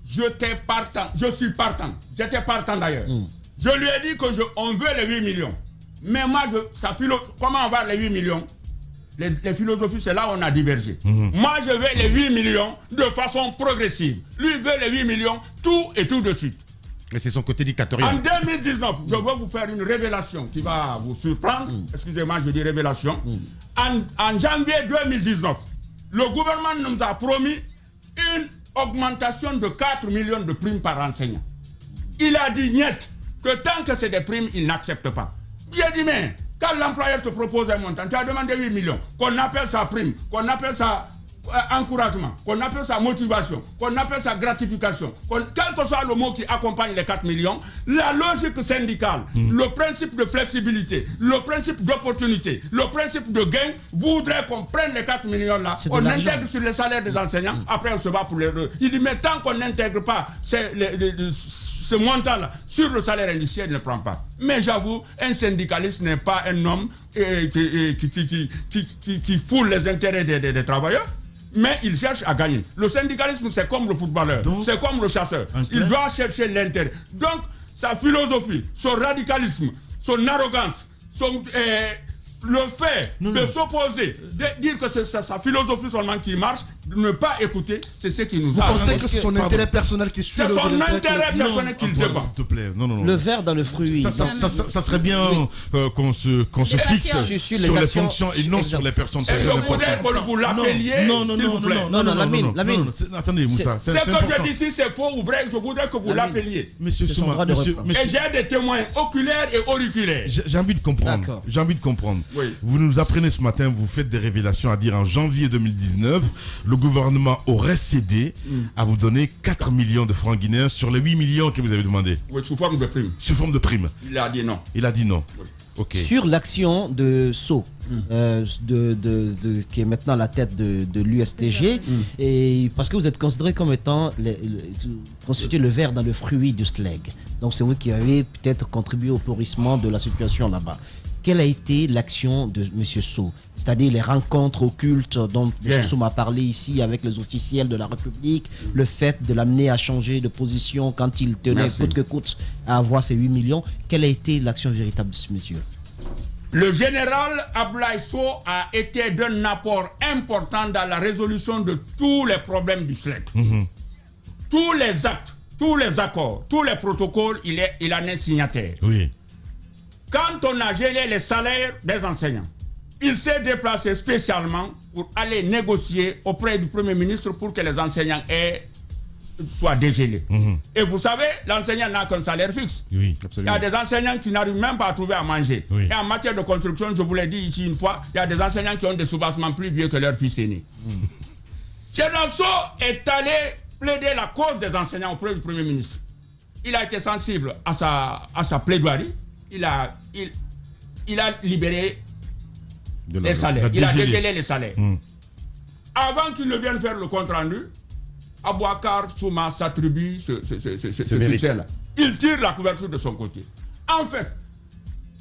Speaker 8: j'étais partant. Je suis partant. J'étais partant d'ailleurs. Je lui ai dit qu'on veut les 8 millions. Mais moi, comment on va les 8 millions? Les philosophies, c'est là où on a divergé. Moi, je veux les 8 millions de façon progressive. Lui veut les 8 millions tout et tout de suite.
Speaker 9: Mais c'est son côté dictatorial.
Speaker 8: En 2019, je veux vous faire une révélation qui va vous surprendre. Excusez-moi, je dis révélation. En janvier 2019, le gouvernement nous a promis une augmentation de 4 millions de primes par enseignant. Il a dit niet, que tant que c'est des primes, il n'accepte pas. J'ai dit, mais quand l'employeur te propose un montant, tu as demandé 8 millions, qu'on appelle ça prime, qu'on appelle ça encouragement, qu'on appelle ça motivation, qu'on appelle ça gratification, quel que soit le mot qui accompagne les 4 millions, la logique syndicale, le principe de flexibilité, le principe d'opportunité, le principe de gain voudrait qu'on prenne les 4 millions là, on intègre sur les salaires des enseignants, après on se bat pour les... Il dit mais tant qu'on n'intègre pas ce montant-là sur le salaire initial, il ne prend pas. Mais j'avoue, un syndicaliste n'est pas un homme qui foule les intérêts des travailleurs, mais il cherche à gagner. Le syndicalisme, c'est comme le footballeur, c'est comme le chasseur. Il doit chercher l'intérêt. Donc, sa philosophie, son radicalisme, son arrogance, le fait de s'opposer, de dire que c'est sa philosophie seulement qui marche, de ne pas écouter, c'est ce qui nous a...
Speaker 3: Vous pensez que c'est son intérêt personnel qui suit?
Speaker 8: C'est son intérêt personnel qu'il défend.
Speaker 2: S'il te plaît, non.
Speaker 7: Le verre dans le fruit.
Speaker 2: Ça serait bien qu'on se fixe sur les fonctions et non sur les personnes.
Speaker 8: Et je voudrais que vous l'appeliez, s'il vous plaît.
Speaker 7: Non, Lamine.
Speaker 2: Attendez, Moussa.
Speaker 8: Ce que je dis ici, c'est faux ou vrai, je voudrais que vous l'appeliez.
Speaker 2: Monsieur Souma,
Speaker 8: et j'ai des témoins oculaires et auriculaires.
Speaker 2: J'ai envie de comprendre. Oui. Vous nous apprenez ce matin, vous faites des révélations à dire en janvier 2019, le gouvernement aurait cédé à vous donner 4 millions de francs guinéens sur les 8 millions que vous avez demandé.
Speaker 8: Oui, sous forme de prime.
Speaker 2: Sous forme de prime.
Speaker 8: Il a dit non.
Speaker 2: Il a dit non. Oui.
Speaker 7: Okay. Sur l'action de Sceaux, qui est maintenant à la tête de l'USTG, et parce que vous êtes considéré comme étant constitué le verre dans le fruit du SLEG. Donc c'est vous qui avez peut-être contribué au pourrissement de la situation là-bas. Quelle a été l'action de M. Sceaux? C'est-à-dire les rencontres occultes dont M. Sceaux m'a parlé ici avec les officiels de la République, le fait de l'amener à changer de position quand il tenait coûte que coûte à avoir ces 8 millions. Quelle a été l'action véritable de ce monsieur?
Speaker 8: Le général Abdoulaye Sow a été d'un apport important dans la résolution de tous les problèmes du SLEG. Tous les actes, tous les accords, tous les protocoles, il en est signataire.
Speaker 2: Oui.
Speaker 8: Quand on a gelé les salaires des enseignants, il s'est déplacé spécialement pour aller négocier auprès du Premier ministre pour que les enseignants soient dégelés. Et vous savez, l'enseignant n'a qu'un salaire fixe.
Speaker 2: Oui,
Speaker 8: absolument. Il y a des enseignants qui n'arrivent même pas à trouver à manger. Oui. Et en matière de construction, je vous l'ai dit ici une fois, il y a des enseignants qui ont des soubassements plus vieux que leur fils aîné. Général Sow est allé plaider la cause des enseignants auprès du Premier ministre. Il a été sensible à sa plaidoirie. Il a libéré les salaires. Il a dégelé les salaires. Avant qu'il ne vienne faire le compte rendu, Abouakar Souma s'attribue ce succès-là. Il tire la couverture de son côté. En fait,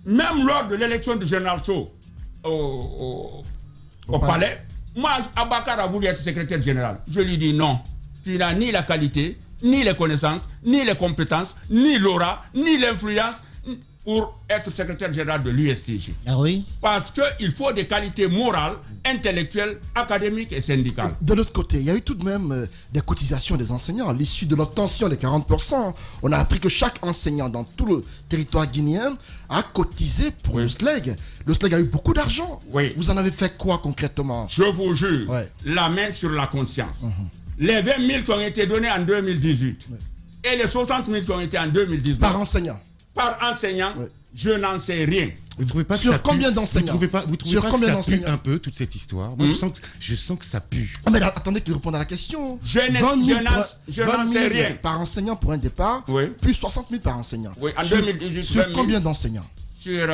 Speaker 8: même lors de l'élection du général Sow au palais, moi, Abouakar a voulu être secrétaire général. Je lui dis non, tu n'as ni la qualité, ni les connaissances, ni les compétences, ni l'aura, ni l'influence pour être secrétaire général de l'USTG.
Speaker 7: Ah oui?
Speaker 8: Parce qu'il faut des qualités morales, intellectuelles, académiques et syndicales.
Speaker 3: De l'autre côté, il y a eu tout de même des cotisations des enseignants. À l'issue de l'obtention des 40%, on a appris que chaque enseignant dans tout le territoire guinéen a cotisé pour le SLEG. Le SLEG a eu beaucoup d'argent.
Speaker 8: Oui.
Speaker 3: Vous en avez fait quoi concrètement?
Speaker 8: Je vous jure, la main sur la conscience. Les 20 000 qui ont été donnés en 2018 et les 60 000 qui ont été en 2019.
Speaker 3: Par enseignant? Par
Speaker 8: enseignant, je n'en sais rien.
Speaker 9: Vous trouvez pas
Speaker 3: sur combien d'enseignants?
Speaker 9: Vous trouvez pas que ça pue un peu toute cette histoire? Moi, je sens que ça pue.
Speaker 3: Ah, mais là, attendez qu'il réponde à la question.
Speaker 8: Je n'en sais rien.
Speaker 3: Par enseignant pour un départ, puis 60 000 par enseignant.
Speaker 8: Oui, en 2018.
Speaker 3: Sur combien d'enseignants?
Speaker 8: Sur,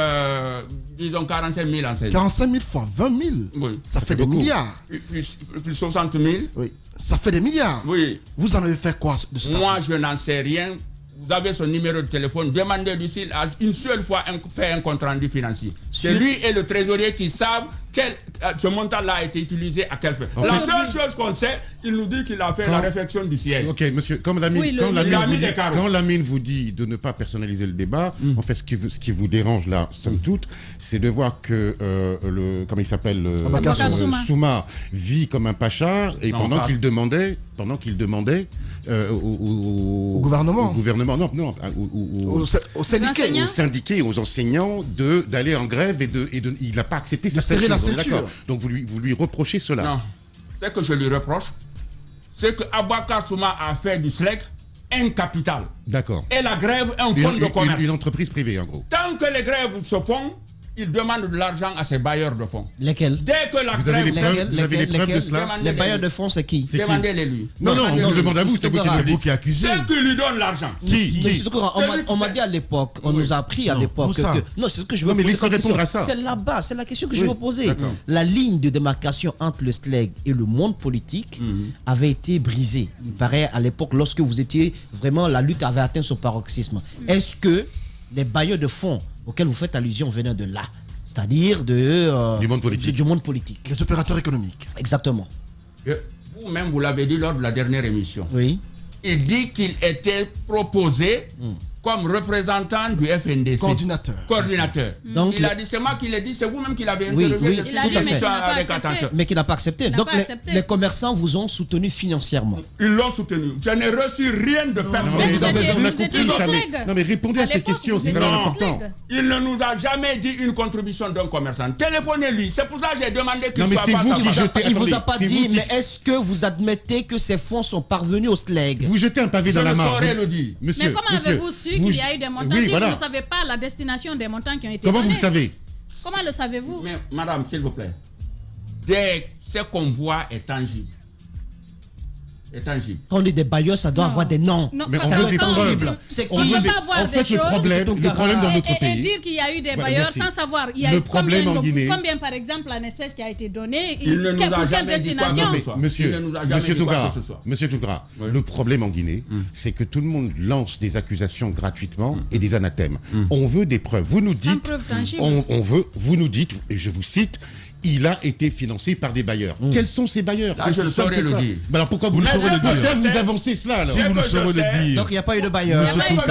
Speaker 8: disons, 45 000 enseignants.
Speaker 3: 45 000 fois 20 000?
Speaker 8: Oui.
Speaker 3: Ça fait des milliards.
Speaker 8: Plus 60 000?
Speaker 3: Oui. Ça fait des milliards.
Speaker 8: Oui.
Speaker 3: Vous en avez fait quoi de ce
Speaker 8: Moi, je n'en sais rien. Vous avez son numéro de téléphone, demandez-lui s'il a une seule fois fait un compte rendu financier. C'est lui et le trésorier qui savent ce montant-là a été utilisé à quelle fin. La seule chose qu'on sait, il nous dit qu'il a fait la réflexion du siège.
Speaker 9: Ok, monsieur, quand Lamine vous dit de ne pas personnaliser le débat, en fait, ce qui vous dérange là, somme toute, c'est de voir que comment il s'appelle, Souma vit comme un pacha, et pendant qu'il demandait au gouvernement,
Speaker 3: aux
Speaker 9: syndiqués, aux enseignants d'aller en grève et il n'a pas accepté ça.
Speaker 3: D'accord.
Speaker 9: Donc vous lui reprochez cela.
Speaker 8: Non. Ce que je lui reproche, c'est que Abouakar Souma a fait du SLEG un capital.
Speaker 9: D'accord.
Speaker 8: Et la grève un fonds de commerce.
Speaker 9: Une entreprise privée en gros.
Speaker 8: Tant que les grèves se font, il demande de l'argent à ses bailleurs de fonds.
Speaker 7: Lesquels?
Speaker 8: Dès que la
Speaker 9: Vous avez
Speaker 8: grève...
Speaker 9: les preuves de cela?
Speaker 7: Les bailleurs de fonds, c'est qui?
Speaker 8: Demandez-les lui.
Speaker 9: Non, on vous demande à vous, c'est vous qui accusez.
Speaker 8: Ceux qui lui donnent l'argent.
Speaker 7: On m'a dit à l'époque, on nous a appris à l'époque que... Non, c'est ce que je veux
Speaker 9: poser.
Speaker 7: Mais répondre à ça. C'est là-bas, c'est la question que je veux poser. La ligne de démarcation entre le SLEG et le monde politique avait été brisée. Il paraît à l'époque, lorsque vous étiez vraiment, la lutte avait atteint son paroxysme. Est-ce que les bailleurs de fonds auxquels vous faites allusion venaient de là? C'est-à-dire du monde politique.
Speaker 3: Les opérateurs économiques.
Speaker 7: Exactement.
Speaker 8: Vous-même, vous l'avez dit lors de la dernière émission.
Speaker 7: Oui.
Speaker 8: Il dit qu'il était proposé comme représentant du FNDC. Coordinateur. Donc, il a dit, c'est moi qui l'ai dit, c'est vous-même qui l'avez interrogé.
Speaker 7: Oui, tout à fait.
Speaker 8: Avec attention.
Speaker 7: Mais qui n'a pas accepté. Donc les commerçants vous ont soutenu financièrement.
Speaker 8: Ils l'ont soutenu. Je n'ai reçu rien de personne.
Speaker 9: Non mais répondez à ces questions, c'est très important.
Speaker 8: Il ne nous a jamais dit une contribution d'un commerçant. Téléphonez-lui. C'est pour ça que j'ai demandé qu'il soit
Speaker 9: pas ça.
Speaker 7: Il vous a pas dit, mais est-ce que vous admettez que ces fonds sont parvenus au SLEG?
Speaker 9: Vous jetez un pavé dans la mare.
Speaker 8: Je ne saurais le dire.
Speaker 4: Mais comment avez-vous su qu'il y a eu des montants si vous ne savez pas la destination des montants qui ont été donnés?
Speaker 9: Comment vous le savez?
Speaker 4: Comment le savez-vous?
Speaker 8: Mais madame, s'il vous plaît, dès ce qu'on voit est tangible.
Speaker 7: Quand on dit des bailleurs, ça doit avoir des noms.
Speaker 4: Non,
Speaker 9: mais on veut des preuves.
Speaker 7: C'est
Speaker 4: on ne peut pas voir des choses.
Speaker 9: Le problème dans notre pays.
Speaker 4: Et dire qu'il y a eu des bailleurs sans savoir. Il y a eu combien, par exemple, en espèce qui a été donné?
Speaker 8: Il ne nous a jamais dit quoi que ce soit.
Speaker 9: Monsieur Tounkara, le problème en Guinée, c'est que tout le monde lance des accusations gratuitement et des anathèmes. On veut des preuves. Vous nous dites, vous nous dites, et je vous cite, il a été financé par des bailleurs. Quels sont ces bailleurs?
Speaker 8: Je le saurais le dire.
Speaker 9: Alors pourquoi vous le saurez le dire? Pourquoi vous avancez cela alors?
Speaker 2: Si vous le saurez le dire.
Speaker 7: Donc il n'y a pas eu de bailleurs.
Speaker 8: C'est que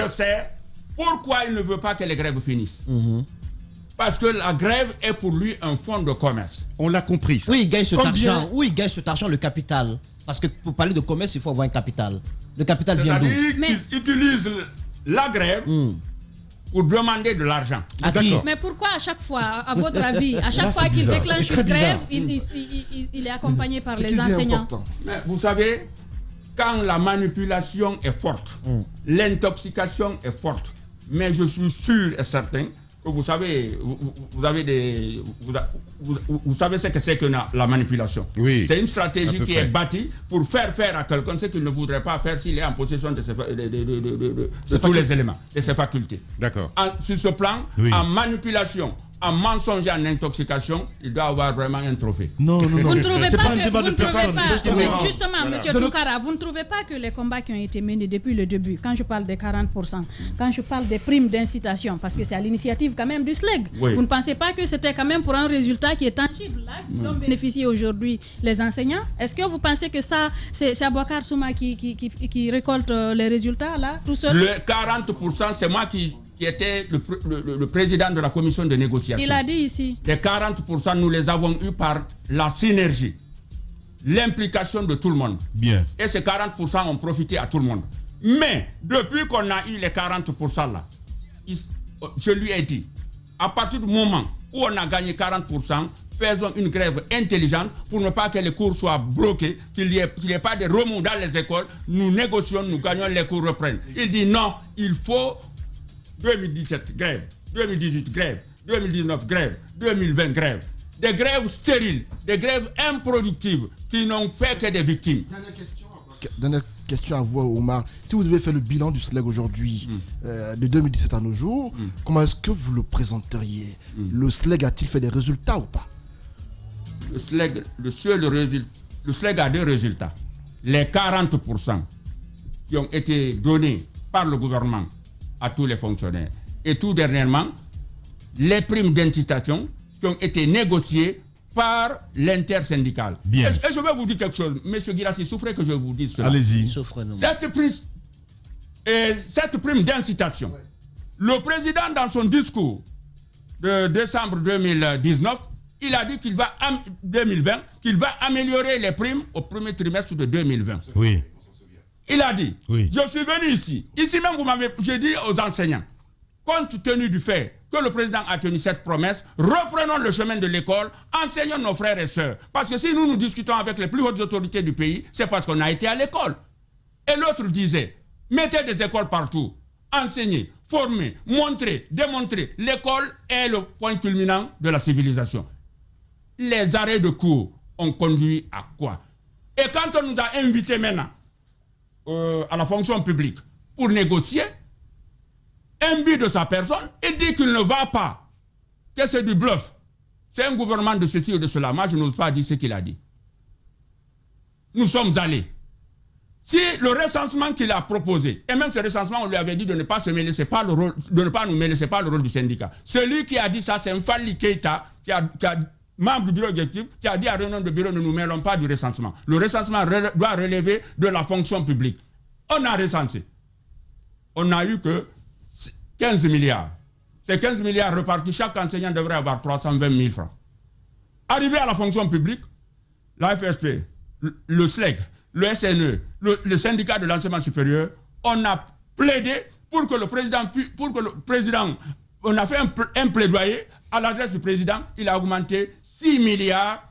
Speaker 8: je sais pourquoi il ne veut pas que les grèves finissent. Parce que la grève est pour lui un fonds de commerce.
Speaker 9: On l'a compris. Ça.
Speaker 7: Oui, il gagne cet argent. Oui, il gagne cet argent, le capital. Parce que pour parler de commerce, il faut avoir un capital. Le capital vient d'où?
Speaker 8: Il utilise la grève pour demander de l'argent.
Speaker 4: Mais pourquoi à chaque fois, à votre avis, à chaque fois qu'il déclenche une grève, il est accompagné par les enseignants?
Speaker 8: Mais vous savez, quand la manipulation est forte, l'intoxication est forte, mais je suis sûr et certain que vous savez, vous savez ce que c'est que la manipulation.
Speaker 9: Oui,
Speaker 8: c'est une stratégie qui est bâtie pour faire à quelqu'un ce qu'il ne voudrait pas faire s'il est en possession de tous les éléments, de ses facultés.
Speaker 9: D'accord.
Speaker 8: Sur ce plan, en manipulation, en mensonge et en intoxication, il doit avoir vraiment un trophée.
Speaker 4: Non. Vous ne trouvez pas que... Justement, monsieur Tounkara, vous ne trouvez pas que les combats qui ont été menés depuis le début, quand je parle des 40%, quand je parle des primes d'incitation, parce que c'est à l'initiative quand même du SLEG, vous ne pensez pas que c'était quand même pour un résultat qui est tangible, là, dont bénéficient aujourd'hui les enseignants? Est-ce que vous pensez que ça, c'est Abouakar Souma qui récolte les résultats, là, tout seul?
Speaker 8: Le 40%, c'est moi qui était le président de la commission de négociation.
Speaker 4: Il a dit ici.
Speaker 8: Les 40%, nous les avons eus par la synergie, l'implication de tout le monde.
Speaker 2: Bien.
Speaker 8: Et ces 40% ont profité à tout le monde. Mais, depuis qu'on a eu les 40% là, je lui ai dit, à partir du moment où on a gagné 40%, faisons une grève intelligente pour ne pas que les cours soient bloqués, qu'il n'y ait pas de remous dans les écoles. Nous négocions, nous gagnons, les cours reprennent. Il dit non, il faut 2017 grève, 2018 grève, 2019 grève, 2020 grève. Des grèves stériles, des grèves improductives qui n'ont fait que des victimes.
Speaker 3: Dernière question à vous, Omar. Si vous devez faire le bilan du SLEG aujourd'hui, de 2017 à nos jours, comment est-ce que vous le présenteriez? Le SLEG a-t-il fait des résultats ou pas?
Speaker 8: Le SLEG a deux résultats. Les 40% qui ont été donnés par le gouvernement à tous les fonctionnaires. Et tout dernièrement, les primes d'incitation qui ont été négociées par l'intersyndicale. Et je vais vous dire quelque chose. Monsieur Guirassy, souffrez que je vous dise cela.
Speaker 2: Allez-y.
Speaker 8: Cette prime d'incitation, le président, dans son discours de décembre 2019, il a dit qu'il va, 2020, qu'il va améliorer les primes au premier trimestre de 2020.
Speaker 2: Oui.
Speaker 8: Il a dit, je suis venu ici. Ici même, j'ai dit aux enseignants, compte tenu du fait que le président a tenu cette promesse, reprenons le chemin de l'école, enseignons nos frères et sœurs. Parce que si nous discutons avec les plus hautes autorités du pays, c'est parce qu'on a été à l'école. Et l'autre disait, mettez des écoles partout, enseignez, former, montrer, démontrer. L'école est le point culminant de la civilisation. Les arrêts de cours ont conduit à quoi? Et quand on nous a invités maintenant à la fonction publique pour négocier, imbu de sa personne, il dit qu'il ne va pas, que c'est du bluff. C'est un gouvernement de ceci ou de cela. Moi, je n'ose pas dire ce qu'il a dit. Nous sommes allés. Si le recensement qu'il a proposé, et même ce recensement, on lui avait dit de ne pas se mêler, c'est pas le rôle, de ne pas nous mêler, c'est pas le rôle du syndicat. Celui qui a dit ça, c'est un Fali Keita, qui a membre du bureau exécutif, qui a dit à réunion de bureau, ne nous mêlons pas du recensement. Le recensement doit relever de la fonction publique. On a recensé. On n'a eu que 15 milliards. Ces 15 milliards repartis, chaque enseignant devrait avoir 320 000 francs. Arrivé à la fonction publique, la FSP, le SLEG, le SNE, le syndicat de l'enseignement supérieur, on a plaidé pour que le président, on a fait un plaidoyer à l'adresse du président, il a augmenté 6 milliards,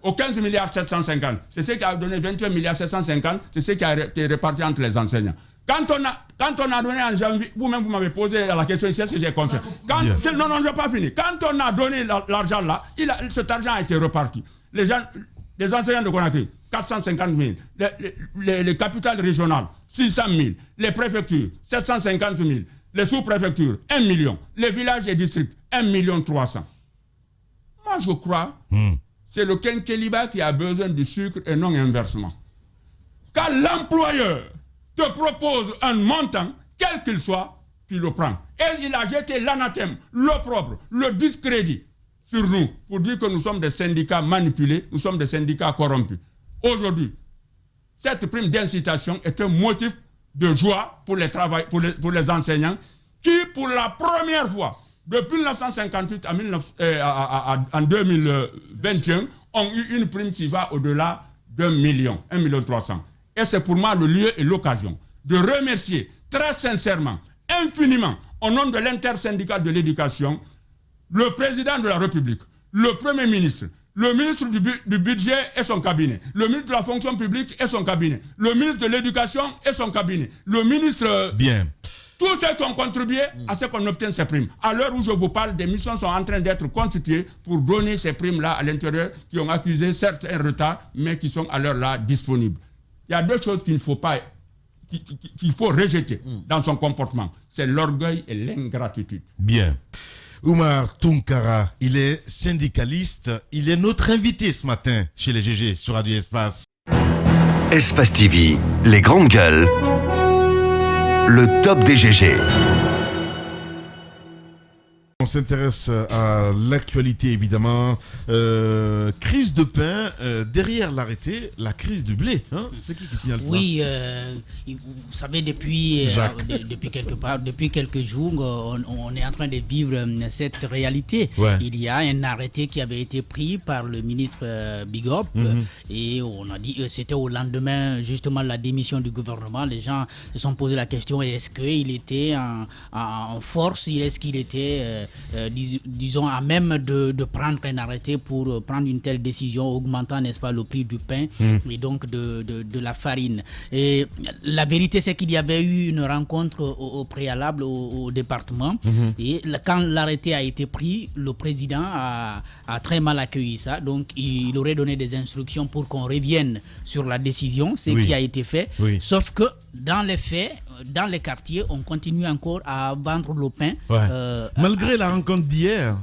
Speaker 8: aux 15 milliards 750. C'est ce qui a donné 21 milliards 750, c'est ce qui a été réparti entre les enseignants. Quand on a donné en janvier, vous-même vous m'avez posé la question ici, est-ce que j'ai compris? Non, je n'ai pas fini. Quand on a donné l'argent là, cet argent a été reparti. Les enseignants de Conakry, 450 000. Les capitales régionales, 600 000. Les préfectures, 750 000. Les sous-préfectures, 1 million. Les villages et districts, 1 300 000. Moi, je crois, c'est le quinqueliba qui a besoin du sucre et non inversement. Quand l'employeur te propose un montant, quel qu'il soit, tu le prends. Et il a jeté l'anathème, l'opprobre, le discrédit sur nous pour dire que nous sommes des syndicats manipulés, nous sommes des syndicats corrompus. Aujourd'hui, cette prime d'incitation est un motif de joie pour les enseignants qui, pour la première fois, depuis 1958 en 2021, ont eu une prime qui va au-delà d'1 million, 1 300 000. Et c'est pour moi le lieu et l'occasion de remercier très sincèrement, infiniment, au nom de l'intersyndicale de l'éducation, le président de la République, le Premier ministre, le ministre du budget et son cabinet, le ministre de la fonction publique et son cabinet, le ministre de l'éducation et son cabinet, le ministre...
Speaker 2: Bien.
Speaker 8: Tous ceux qui ont contribué à ce qu'on obtienne ces primes. À l'heure où je vous parle, des missions sont en train d'être constituées pour donner ces primes-là à l'intérieur, qui ont accusé certes un retard, mais qui sont à l'heure là disponibles. Il y a deux choses qu'il ne faut pas, qu'il faut rejeter dans son comportement. C'est l'orgueil et l'ingratitude.
Speaker 2: Bien. Oumar Tounkara, il est syndicaliste. Il est notre invité ce matin chez les GG sur Radio Espace.
Speaker 1: Espace TV, les grandes gueules. Le top des GG.
Speaker 2: On s'intéresse à l'actualité évidemment. Crise de pain, derrière l'arrêté, la crise du blé. Hein, c'est qui signale ça?
Speaker 5: Oui, vous savez, depuis quelques jours, on est en train de vivre cette réalité. Ouais. Il y a un arrêté qui avait été pris par le ministre Bigop et on a dit c'était au lendemain justement de la démission du gouvernement. Les gens se sont posé la question, est-ce qu'il était en force, est-ce qu'il était disons à même de prendre un arrêté pour prendre une telle décision, augmentant, n'est-ce pas, le prix du pain et donc de la farine. Et la vérité, c'est qu'il y avait eu une rencontre au préalable au département et quand l'arrêté a été pris, le président a très mal accueilli ça, donc il aurait donné des instructions pour qu'on revienne sur la décision, ce qui a été fait, sauf que dans les faits, dans les quartiers, on continue encore à vendre le pain.
Speaker 2: Malgré la rencontre d'hier,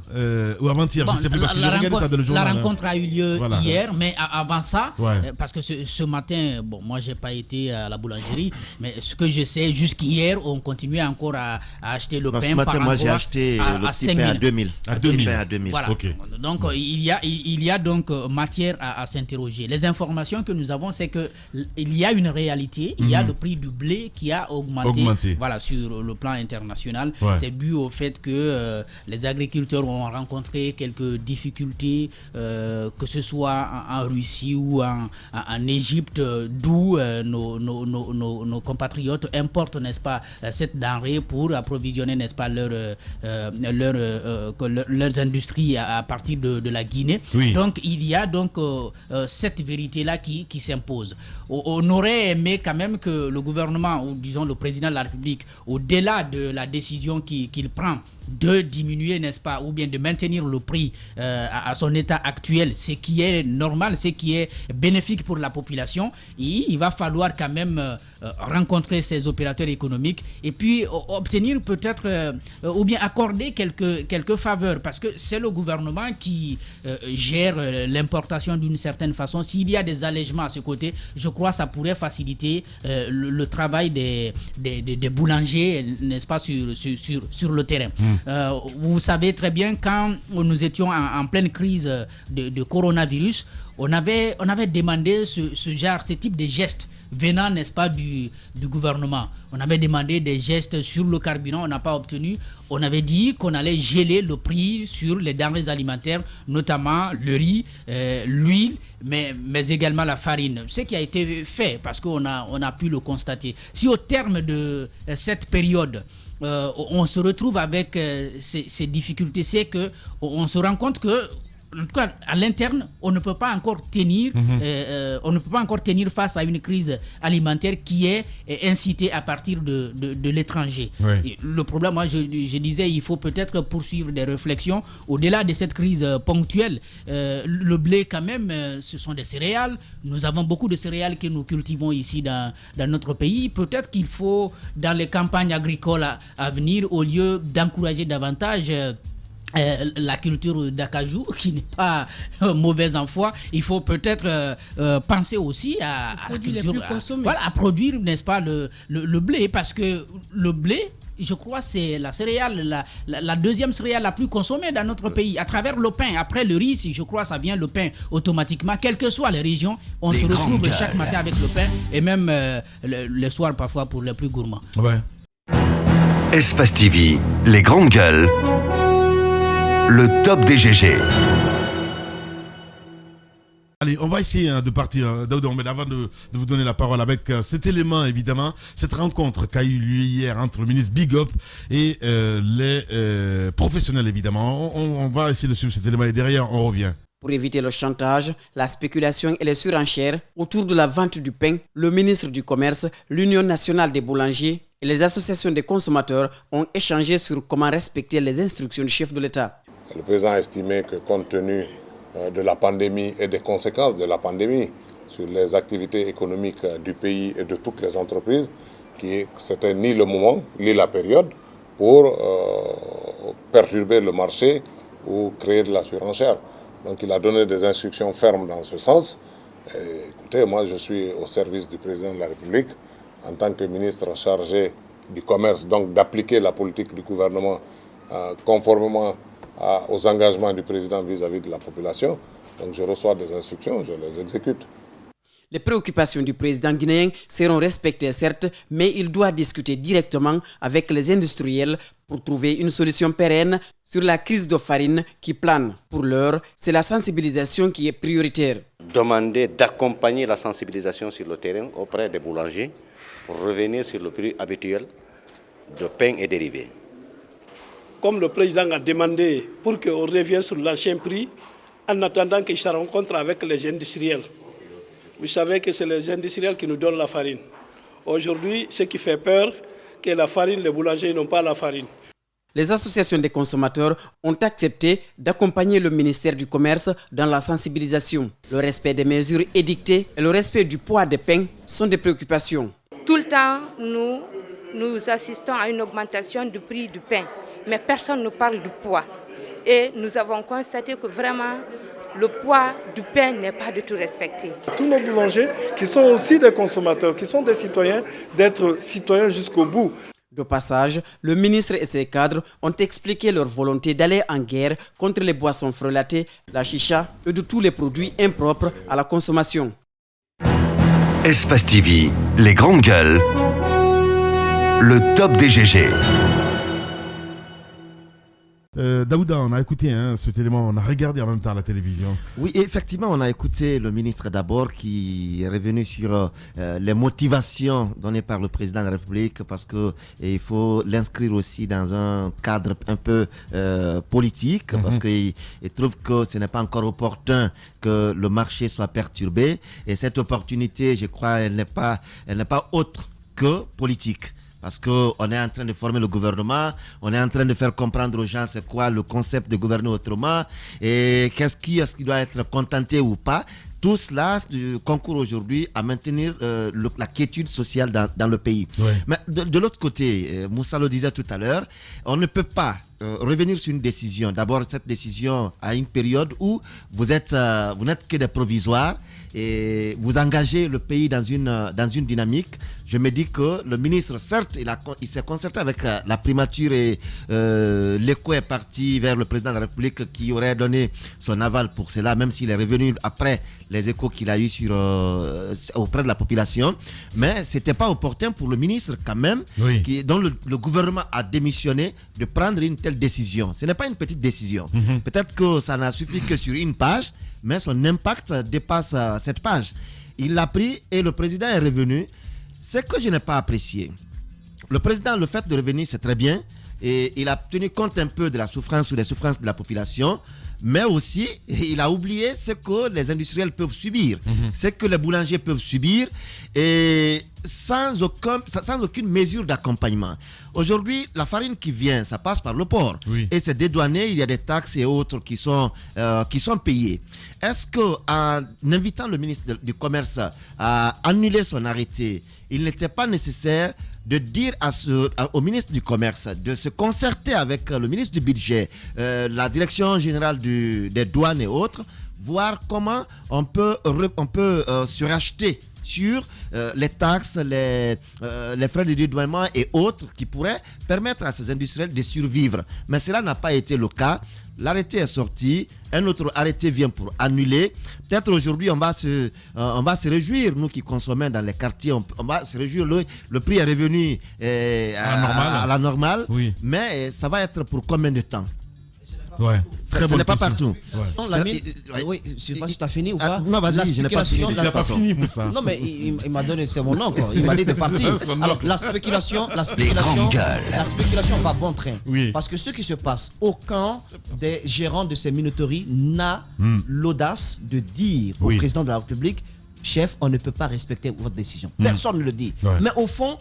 Speaker 2: ou avant-hier, je sais plus, parce que j'ai regardé ça dans le journal.
Speaker 5: La rencontre a eu lieu hier, mais avant ça, parce que ce matin, bon, moi j'ai pas été à la boulangerie, mais ce que je sais, jusqu'hier, on continuait encore à acheter le pain.
Speaker 6: Ce matin, moi j'ai acheté le petit pain à 2000.
Speaker 2: À 2000.
Speaker 5: Voilà. Okay. Donc il y a donc matière à s'interroger. Les informations que nous avons, c'est que il y a une réalité, il y a le prix du blé qui a augmenté. Voilà, sur le plan international. C'est dû au fait que les agriculteurs ont rencontré quelques difficultés, que ce soit en Russie ou en Égypte, d'où nos compatriotes importent, n'est-ce pas, cette denrée pour approvisionner, n'est-ce pas, leurs industries à partir de la Guinée. Donc il y a donc cette vérité-là qui s'impose. On aurait aimé quand même que le gouvernement, ou disons le le président de la République, au-delà de la décision qu'il prend de diminuer, n'est-ce pas, ou bien de maintenir le prix à son état actuel, ce qui est normal, ce qui est bénéfique pour la population, il va falloir quand même rencontrer ces opérateurs économiques et puis obtenir peut-être ou bien accorder quelques faveurs, parce que c'est le gouvernement qui gère l'importation d'une certaine façon. S'il y a des allègements à ce côté, je crois que ça pourrait faciliter le travail des boulangers, n'est-ce pas, sur le terrain. Vous savez très bien, quand nous étions en pleine crise de coronavirus, on avait demandé ce type de gestes venant, n'est-ce pas, du gouvernement. On avait demandé des gestes sur le carburant, on n'a pas obtenu. On avait dit qu'on allait geler le prix sur les denrées alimentaires, notamment le riz, l'huile, mais également la farine. Ce qui a été fait, parce qu'on a pu le constater. Si au terme de cette période, on se retrouve avec ces difficultés, c'est qu'on se rend compte que, en tout cas, à l'interne, on ne peut pas encore tenir, face à une crise alimentaire qui est incitée à partir de l'étranger. Oui. Le problème, moi, je disais, il faut peut-être poursuivre des réflexions au-delà de cette crise ponctuelle. Le blé, quand même, ce sont des céréales. Nous avons beaucoup de céréales que nous cultivons ici dans notre pays. Peut-être qu'il faut, dans les campagnes agricoles à venir, au lieu d'encourager davantage la culture d'acajou, qui n'est pas mauvaise en foi, il faut peut-être penser aussi à la culture, à produire, n'est-ce pas, le blé, parce que le blé, je crois, c'est la céréale, la deuxième céréale la plus consommée dans notre pays, à travers le pain. Après le riz, je crois, ça vient le pain automatiquement, quelles que soient les régions, on se retrouve chaque matin avec le pain, et même le soir parfois pour les plus gourmands. Ouais.
Speaker 1: Espace TV, les grandes gueules. Le top des GG.
Speaker 2: Allez, on va essayer de partir, Daouda, mais avant de vous donner la parole avec cet élément, évidemment, cette rencontre qui a eu lieu hier entre le ministre Big Up et les professionnels, évidemment. On va essayer de suivre cet élément et derrière, on revient.
Speaker 10: Pour éviter le chantage, la spéculation et les surenchères autour de la vente du pain, le ministre du Commerce, l'Union nationale des boulangers et les associations des consommateurs ont échangé sur comment respecter les instructions du chef de l'État.
Speaker 11: Le président a estimé que compte tenu de la pandémie et des conséquences de la pandémie sur les activités économiques du pays et de toutes les entreprises, c'était ni le moment, ni la période pour perturber le marché ou créer de la surenchère. Donc il a donné des instructions fermes dans ce sens. Et, écoutez, moi je suis au service du président de la République en tant que ministre chargé du commerce, donc d'appliquer la politique du gouvernement conformément aux engagements du président vis-à-vis de la population. Donc je reçois des instructions, je les exécute.
Speaker 10: Les préoccupations du président guinéen seront respectées, certes, mais il doit discuter directement avec les industriels pour trouver une solution pérenne sur la crise de farine qui plane. Pour l'heure, c'est la sensibilisation qui est prioritaire.
Speaker 12: Demander d'accompagner la sensibilisation sur le terrain auprès des boulangers pour revenir sur le prix habituel de pain et dérivés.
Speaker 13: Comme le président a demandé pour qu'on revienne sur l'ancien prix, en attendant qu'il se rencontre avec les industriels. Vous savez que c'est les industriels qui nous donnent la farine. Aujourd'hui, ce qui fait peur, que la farine, les boulangers n'ont pas la farine.
Speaker 10: Les associations des consommateurs ont accepté d'accompagner le ministère du Commerce dans la sensibilisation. Le respect des mesures édictées et le respect du poids des pains sont des préoccupations.
Speaker 14: Tout le temps, nous assistons à une augmentation du prix du pain, mais personne ne parle du poids. Et nous avons constaté que vraiment, le poids du pain n'est pas du tout respecté.
Speaker 13: Tous nos boulangers, qui sont aussi des consommateurs, qui sont des citoyens, d'être citoyens jusqu'au bout.
Speaker 10: De passage, le ministre et ses cadres ont expliqué leur volonté d'aller en guerre contre les boissons frelatées, la chicha et de tous les produits impropres à la consommation.
Speaker 1: Espace TV, les grandes gueules, le top des GG.
Speaker 2: Daouda, on a écouté cet élément, on a regardé en même temps la télévision.
Speaker 6: Oui, effectivement, on a écouté le ministre d'abord qui est revenu sur les motivations données par le président de la République parce qu'il faut l'inscrire aussi dans un cadre un peu politique parce qu'il trouve que ce n'est pas encore opportun que le marché soit perturbé et cette opportunité, je crois, elle n'est pas autre que politique. parce qu'on est en train de former le gouvernement, on est en train de faire comprendre aux gens c'est quoi le concept de gouverner autrement, et qu'est-ce qui doit être contenté ou pas. Tout cela concourt aujourd'hui à maintenir la quiétude sociale dans le pays. Ouais. Mais de l'autre côté, Moussa le disait tout à l'heure, on ne peut pas revenir sur une décision. D'abord, cette décision à une période où vous n'êtes que des provisoires et vous engagez le pays dans une dynamique. Je me dis que le ministre, certes, il s'est concerté avec la primature et l'écho est parti vers le président de la République qui aurait donné son aval pour cela, même s'il est revenu après les échos qu'il a eu auprès de la population. Mais ce n'était pas opportun pour le ministre quand même, dont le gouvernement a démissionné, de prendre une telle décision. Ce n'est pas une petite décision. Peut-être que ça n'a suffi que sur une page, mais son impact dépasse cette page. Il l'a pris et le président est revenu. Ce que je n'ai pas apprécié, le président, le fait de revenir, c'est très bien. Et il a tenu compte un peu de la souffrance ou des souffrances de la population. Mais aussi, il a oublié ce que les industriels peuvent subir, ce que les boulangers peuvent subir, et sans aucune mesure d'accompagnement. Aujourd'hui, la farine qui vient, ça passe par le port. Oui. Et c'est dédouané, il y a des taxes et autres qui sont payées. Est-ce qu'en invitant le ministre du Commerce à annuler son arrêté, il n'était pas nécessaire de dire au ministre du Commerce de se concerter avec le ministre du Budget, la direction générale des douanes et autres, voir comment on peut se racheter sur les taxes, les frais de dédouanement et autres qui pourraient permettre à ces industriels de survivre. Mais cela n'a pas été le cas. L'arrêté est sorti, un autre arrêté vient pour annuler. Peut-être aujourd'hui, on va se réjouir, nous qui consommons dans les quartiers, on va se réjouir, le prix est revenu à la normale, oui. Mais ça va être pour combien de temps?
Speaker 2: Ouais.
Speaker 6: Ce n'est pas partout.
Speaker 7: Ouais. Non, oui, je ne sais pas si tu as fini ou pas.
Speaker 6: Non, vas-y, je n'ai pas fini.
Speaker 2: Il n'a pas fini pour ça.
Speaker 7: Non, mais il m'a donné, c'est mon nom, quoi. Il m'a dit de partir. Alors, la spéculation va bon train. Oui. Parce que ce qui se passe, aucun des gérants de ces minoteries n'a l'audace de dire au président de la République, chef, on ne peut pas respecter votre décision. Personne ne le dit. Ouais. Mais au fond,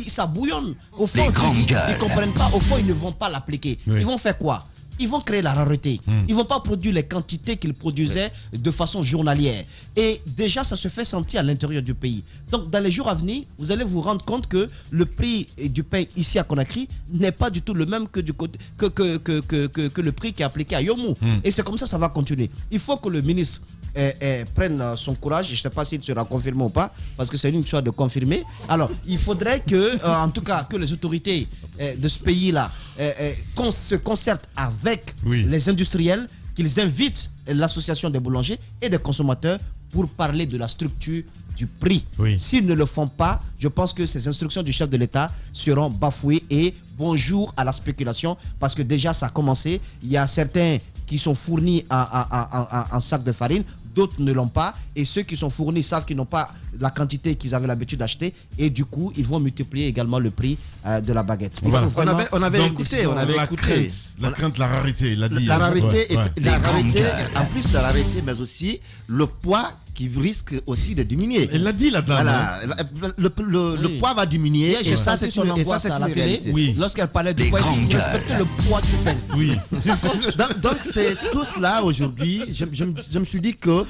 Speaker 7: ça bouillonne. Au fond, ils ne comprennent pas. Au fond, ils ne vont pas l'appliquer. Oui. Ils vont faire quoi? Ils vont créer la rareté. Ils ne vont pas produire les quantités qu'ils produisaient de façon journalière. Et déjà, ça se fait sentir à l'intérieur du pays. Donc, dans les jours à venir, vous allez vous rendre compte que le prix du pain ici à Conakry n'est pas du tout le même que le prix qui est appliqué à Yomou. Et c'est comme ça va continuer. Il faut que le ministre prenne son courage. Je ne sais pas s'il sera confirmé ou pas, parce que c'est une chose de confirmer. Alors, il faudrait que, en tout cas, que les autorités de ce pays-là se concertent avec les industriels, qu'ils invitent l'association des boulangers et des consommateurs pour parler de la structure du prix. S'ils ne le font pas, je pense que ces instructions du chef de l'État seront bafouées et bonjour à la spéculation, parce que déjà ça a commencé. Il y a certains qui sont fournis en sac de farine, d'autres ne l'ont pas, et ceux qui sont fournis savent qu'ils n'ont pas la quantité qu'ils avaient l'habitude d'acheter, et du coup ils vont multiplier également le prix de la baguette.
Speaker 6: Voilà. On avait écouté
Speaker 2: la crainte, la rareté, il a dit.
Speaker 6: La rareté, en plus de la rareté, mais aussi le poids qui risque aussi de diminuer.
Speaker 2: Elle l'a dit là-dedans.
Speaker 6: Voilà. Le poids va diminuer.
Speaker 7: Et ça, c'est son angoisse à la télé. Lorsqu'elle parlait du poids, il respectait le poids du pain.
Speaker 2: Oui.
Speaker 6: Donc, c'est tout cela aujourd'hui. Je me suis dit que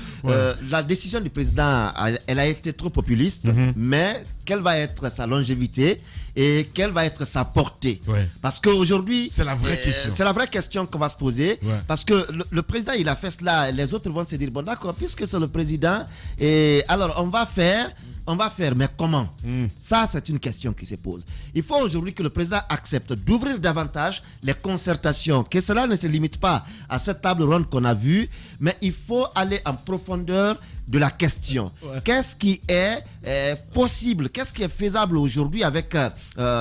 Speaker 6: la décision du président, elle a été trop populiste, mais quelle va être sa longévité et quelle va être sa portée? Parce qu'aujourd'hui,
Speaker 2: c'est la vraie question.
Speaker 6: C'est la vraie question qu'on va se poser. Parce que le président, il a fait cela, les autres vont se dire, bon d'accord, puisque c'est le président, et alors on va faire, mais comment? Ça, c'est une question qui se pose. Il faut aujourd'hui que le président accepte d'ouvrir davantage les concertations, que cela ne se limite pas à cette table ronde qu'on a vue, mais il faut aller en profondeur de la question. Qu'est-ce qui est possible, qu'est-ce qui est faisable aujourd'hui avec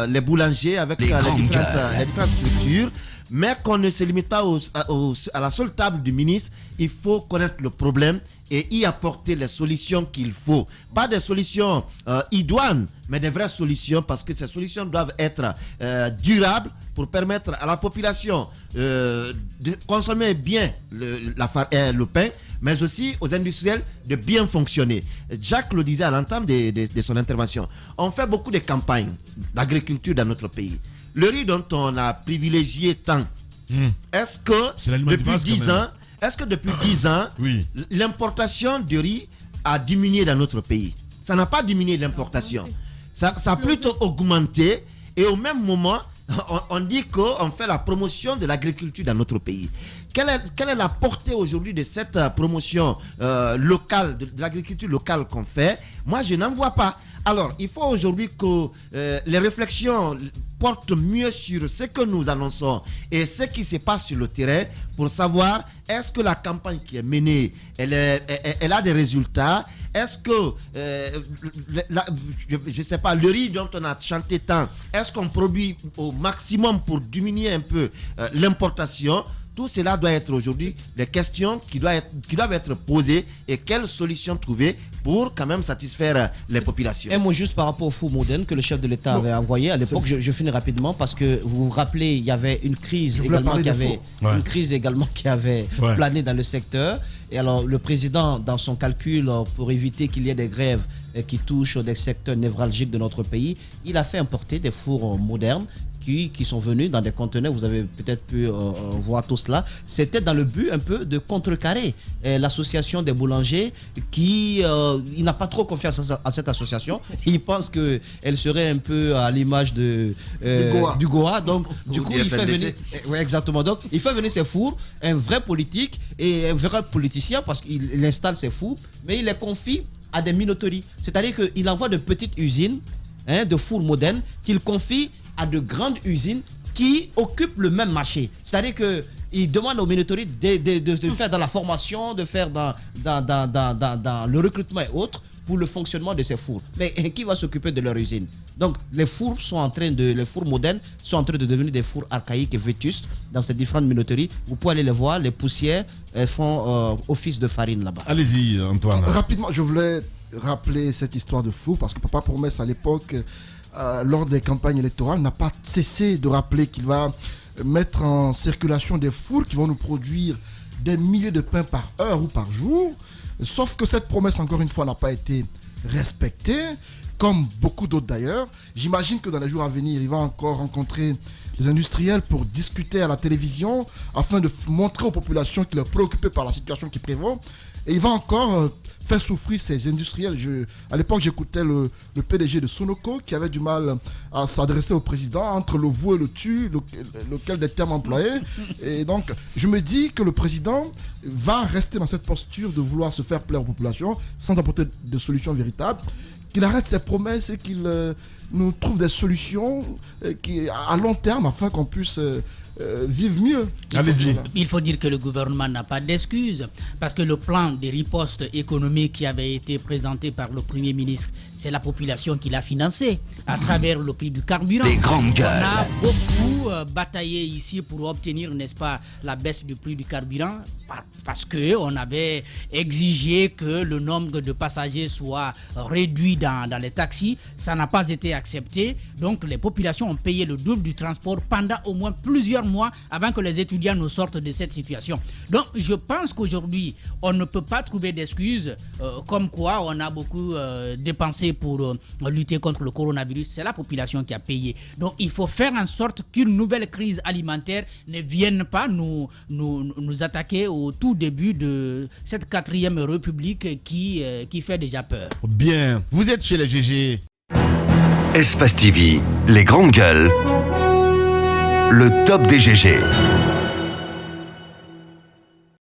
Speaker 6: les boulangers, avec les différentes structures, mais qu'on ne se limite pas à la seule table du ministre. Il faut connaître le problème et y apporter les solutions qu'il faut. Pas des solutions idoines, mais des vraies solutions, parce que ces solutions doivent être durables pour permettre à la population de consommer bien le pain, mais aussi aux industriels de bien fonctionner. Jacques le disait à l'entame de son intervention. On fait beaucoup de campagnes d'agriculture dans notre pays. Le riz dont on a privilégié tant, est-ce que depuis 10 ans, l'importation de riz a diminué dans notre pays? Ça n'a pas diminué l'importation. Ça a plutôt augmenté. Et au même moment, on dit qu'on fait la promotion de l'agriculture dans notre pays. Quelle est la portée aujourd'hui de cette promotion locale, de l'agriculture locale qu'on fait? Moi, je n'en vois pas. Alors, il faut aujourd'hui que les réflexions portent mieux sur ce que nous annonçons et ce qui se passe sur le terrain pour savoir est-ce que la campagne qui est menée, elle a des résultats. Est-ce que, je ne sais pas, le riz dont on a chanté tant, est-ce qu'on produit au maximum pour diminuer un peu l'importation? Tout cela doit être aujourd'hui des questions qui doivent être posées et quelles solutions trouver pour quand même satisfaire les populations.
Speaker 7: Un mot juste par rapport au four moderne que le chef de l'État avait envoyé à l'époque. Je finis rapidement parce que vous vous rappelez, il y avait une crise également qui avait plané dans le secteur. Et alors le président, dans son calcul pour éviter qu'il y ait des grèves qui touchent des secteurs névralgiques de notre pays, il a fait importer des fours modernes qui sont venus dans des conteneurs. Vous avez peut-être pu voir tout cela. C'était dans le but un peu de contrecarrer l'association des boulangers qui il n'a pas trop confiance à cette association. Il pense qu'elle serait un peu à l'image du Goa. Donc du coup il fait venir exactement. Donc il fait venir ses fours, un vrai politique et un vrai politicien parce qu'il installe ses fours, mais il les confie à des minoteries. C'est-à-dire qu'il envoie de petites usines de fours modernes qu'il confie à de grandes usines qui occupent le même marché. C'est-à-dire qu'il demande aux minoteries de faire dans la formation, de faire dans le recrutement et autres pour le fonctionnement de ces fours. Mais qui va s'occuper de leur usine? Donc les fours modernes sont en train de devenir des fours archaïques et vétustes dans ces différentes minoteries. Vous pouvez aller les voir, les poussières font office de farine là-bas.
Speaker 2: Allez-y Antoine.
Speaker 3: Rapidement, je voulais rappeler cette histoire de four parce que Papa Promesse à l'époque, lors des campagnes électorales, n'a pas cessé de rappeler qu'il va mettre en circulation des fours qui vont nous produire des milliers de pains par heure ou par jour. Sauf que cette promesse, encore une fois, n'a pas été respectée, comme beaucoup d'autres d'ailleurs. J'imagine que dans les jours à venir, il va encore rencontrer les industriels pour discuter à la télévision afin de montrer aux populations qu'il est préoccupé par la situation qui prévaut. Et il va encore faire souffrir ces industriels. À l'époque, j'écoutais le PDG de Sonoco qui avait du mal à s'adresser au président entre le vous et le tu, lequel des termes employés. Et donc, je me dis que le président va rester dans cette posture de vouloir se faire plaire aux populations sans apporter de solutions véritables. Qu'il arrête ses promesses et qu'il nous trouve des solutions à long terme afin qu'on puisse vivre mieux.
Speaker 5: Il faut dire que le gouvernement n'a pas d'excuses parce que le plan de riposte économique qui avait été présenté par le Premier ministre, c'est la population qui l'a financé à travers le prix du carburant.
Speaker 1: Les grandes gueules.
Speaker 5: On a beaucoup bataillé ici pour obtenir, n'est-ce pas, la baisse du prix du carburant parce qu'on avait exigé que le nombre de passagers soit réduit dans les taxis. Ça n'a pas été accepté. Donc les populations ont payé le double du transport pendant au moins plusieurs mois avant que les étudiants nous sortent de cette situation. Donc je pense qu'aujourd'hui, on ne peut pas trouver d'excuses comme quoi on a beaucoup dépensé pour lutter contre le coronavirus. C'est la population qui a payé. Donc il faut faire en sorte qu'une nouvelle crise alimentaire ne vienne pas nous attaquer au tout début de cette 4e République qui fait déjà peur.
Speaker 2: Bien, vous êtes chez les GG.
Speaker 1: Espace TV, les grandes gueules. Le top des GG.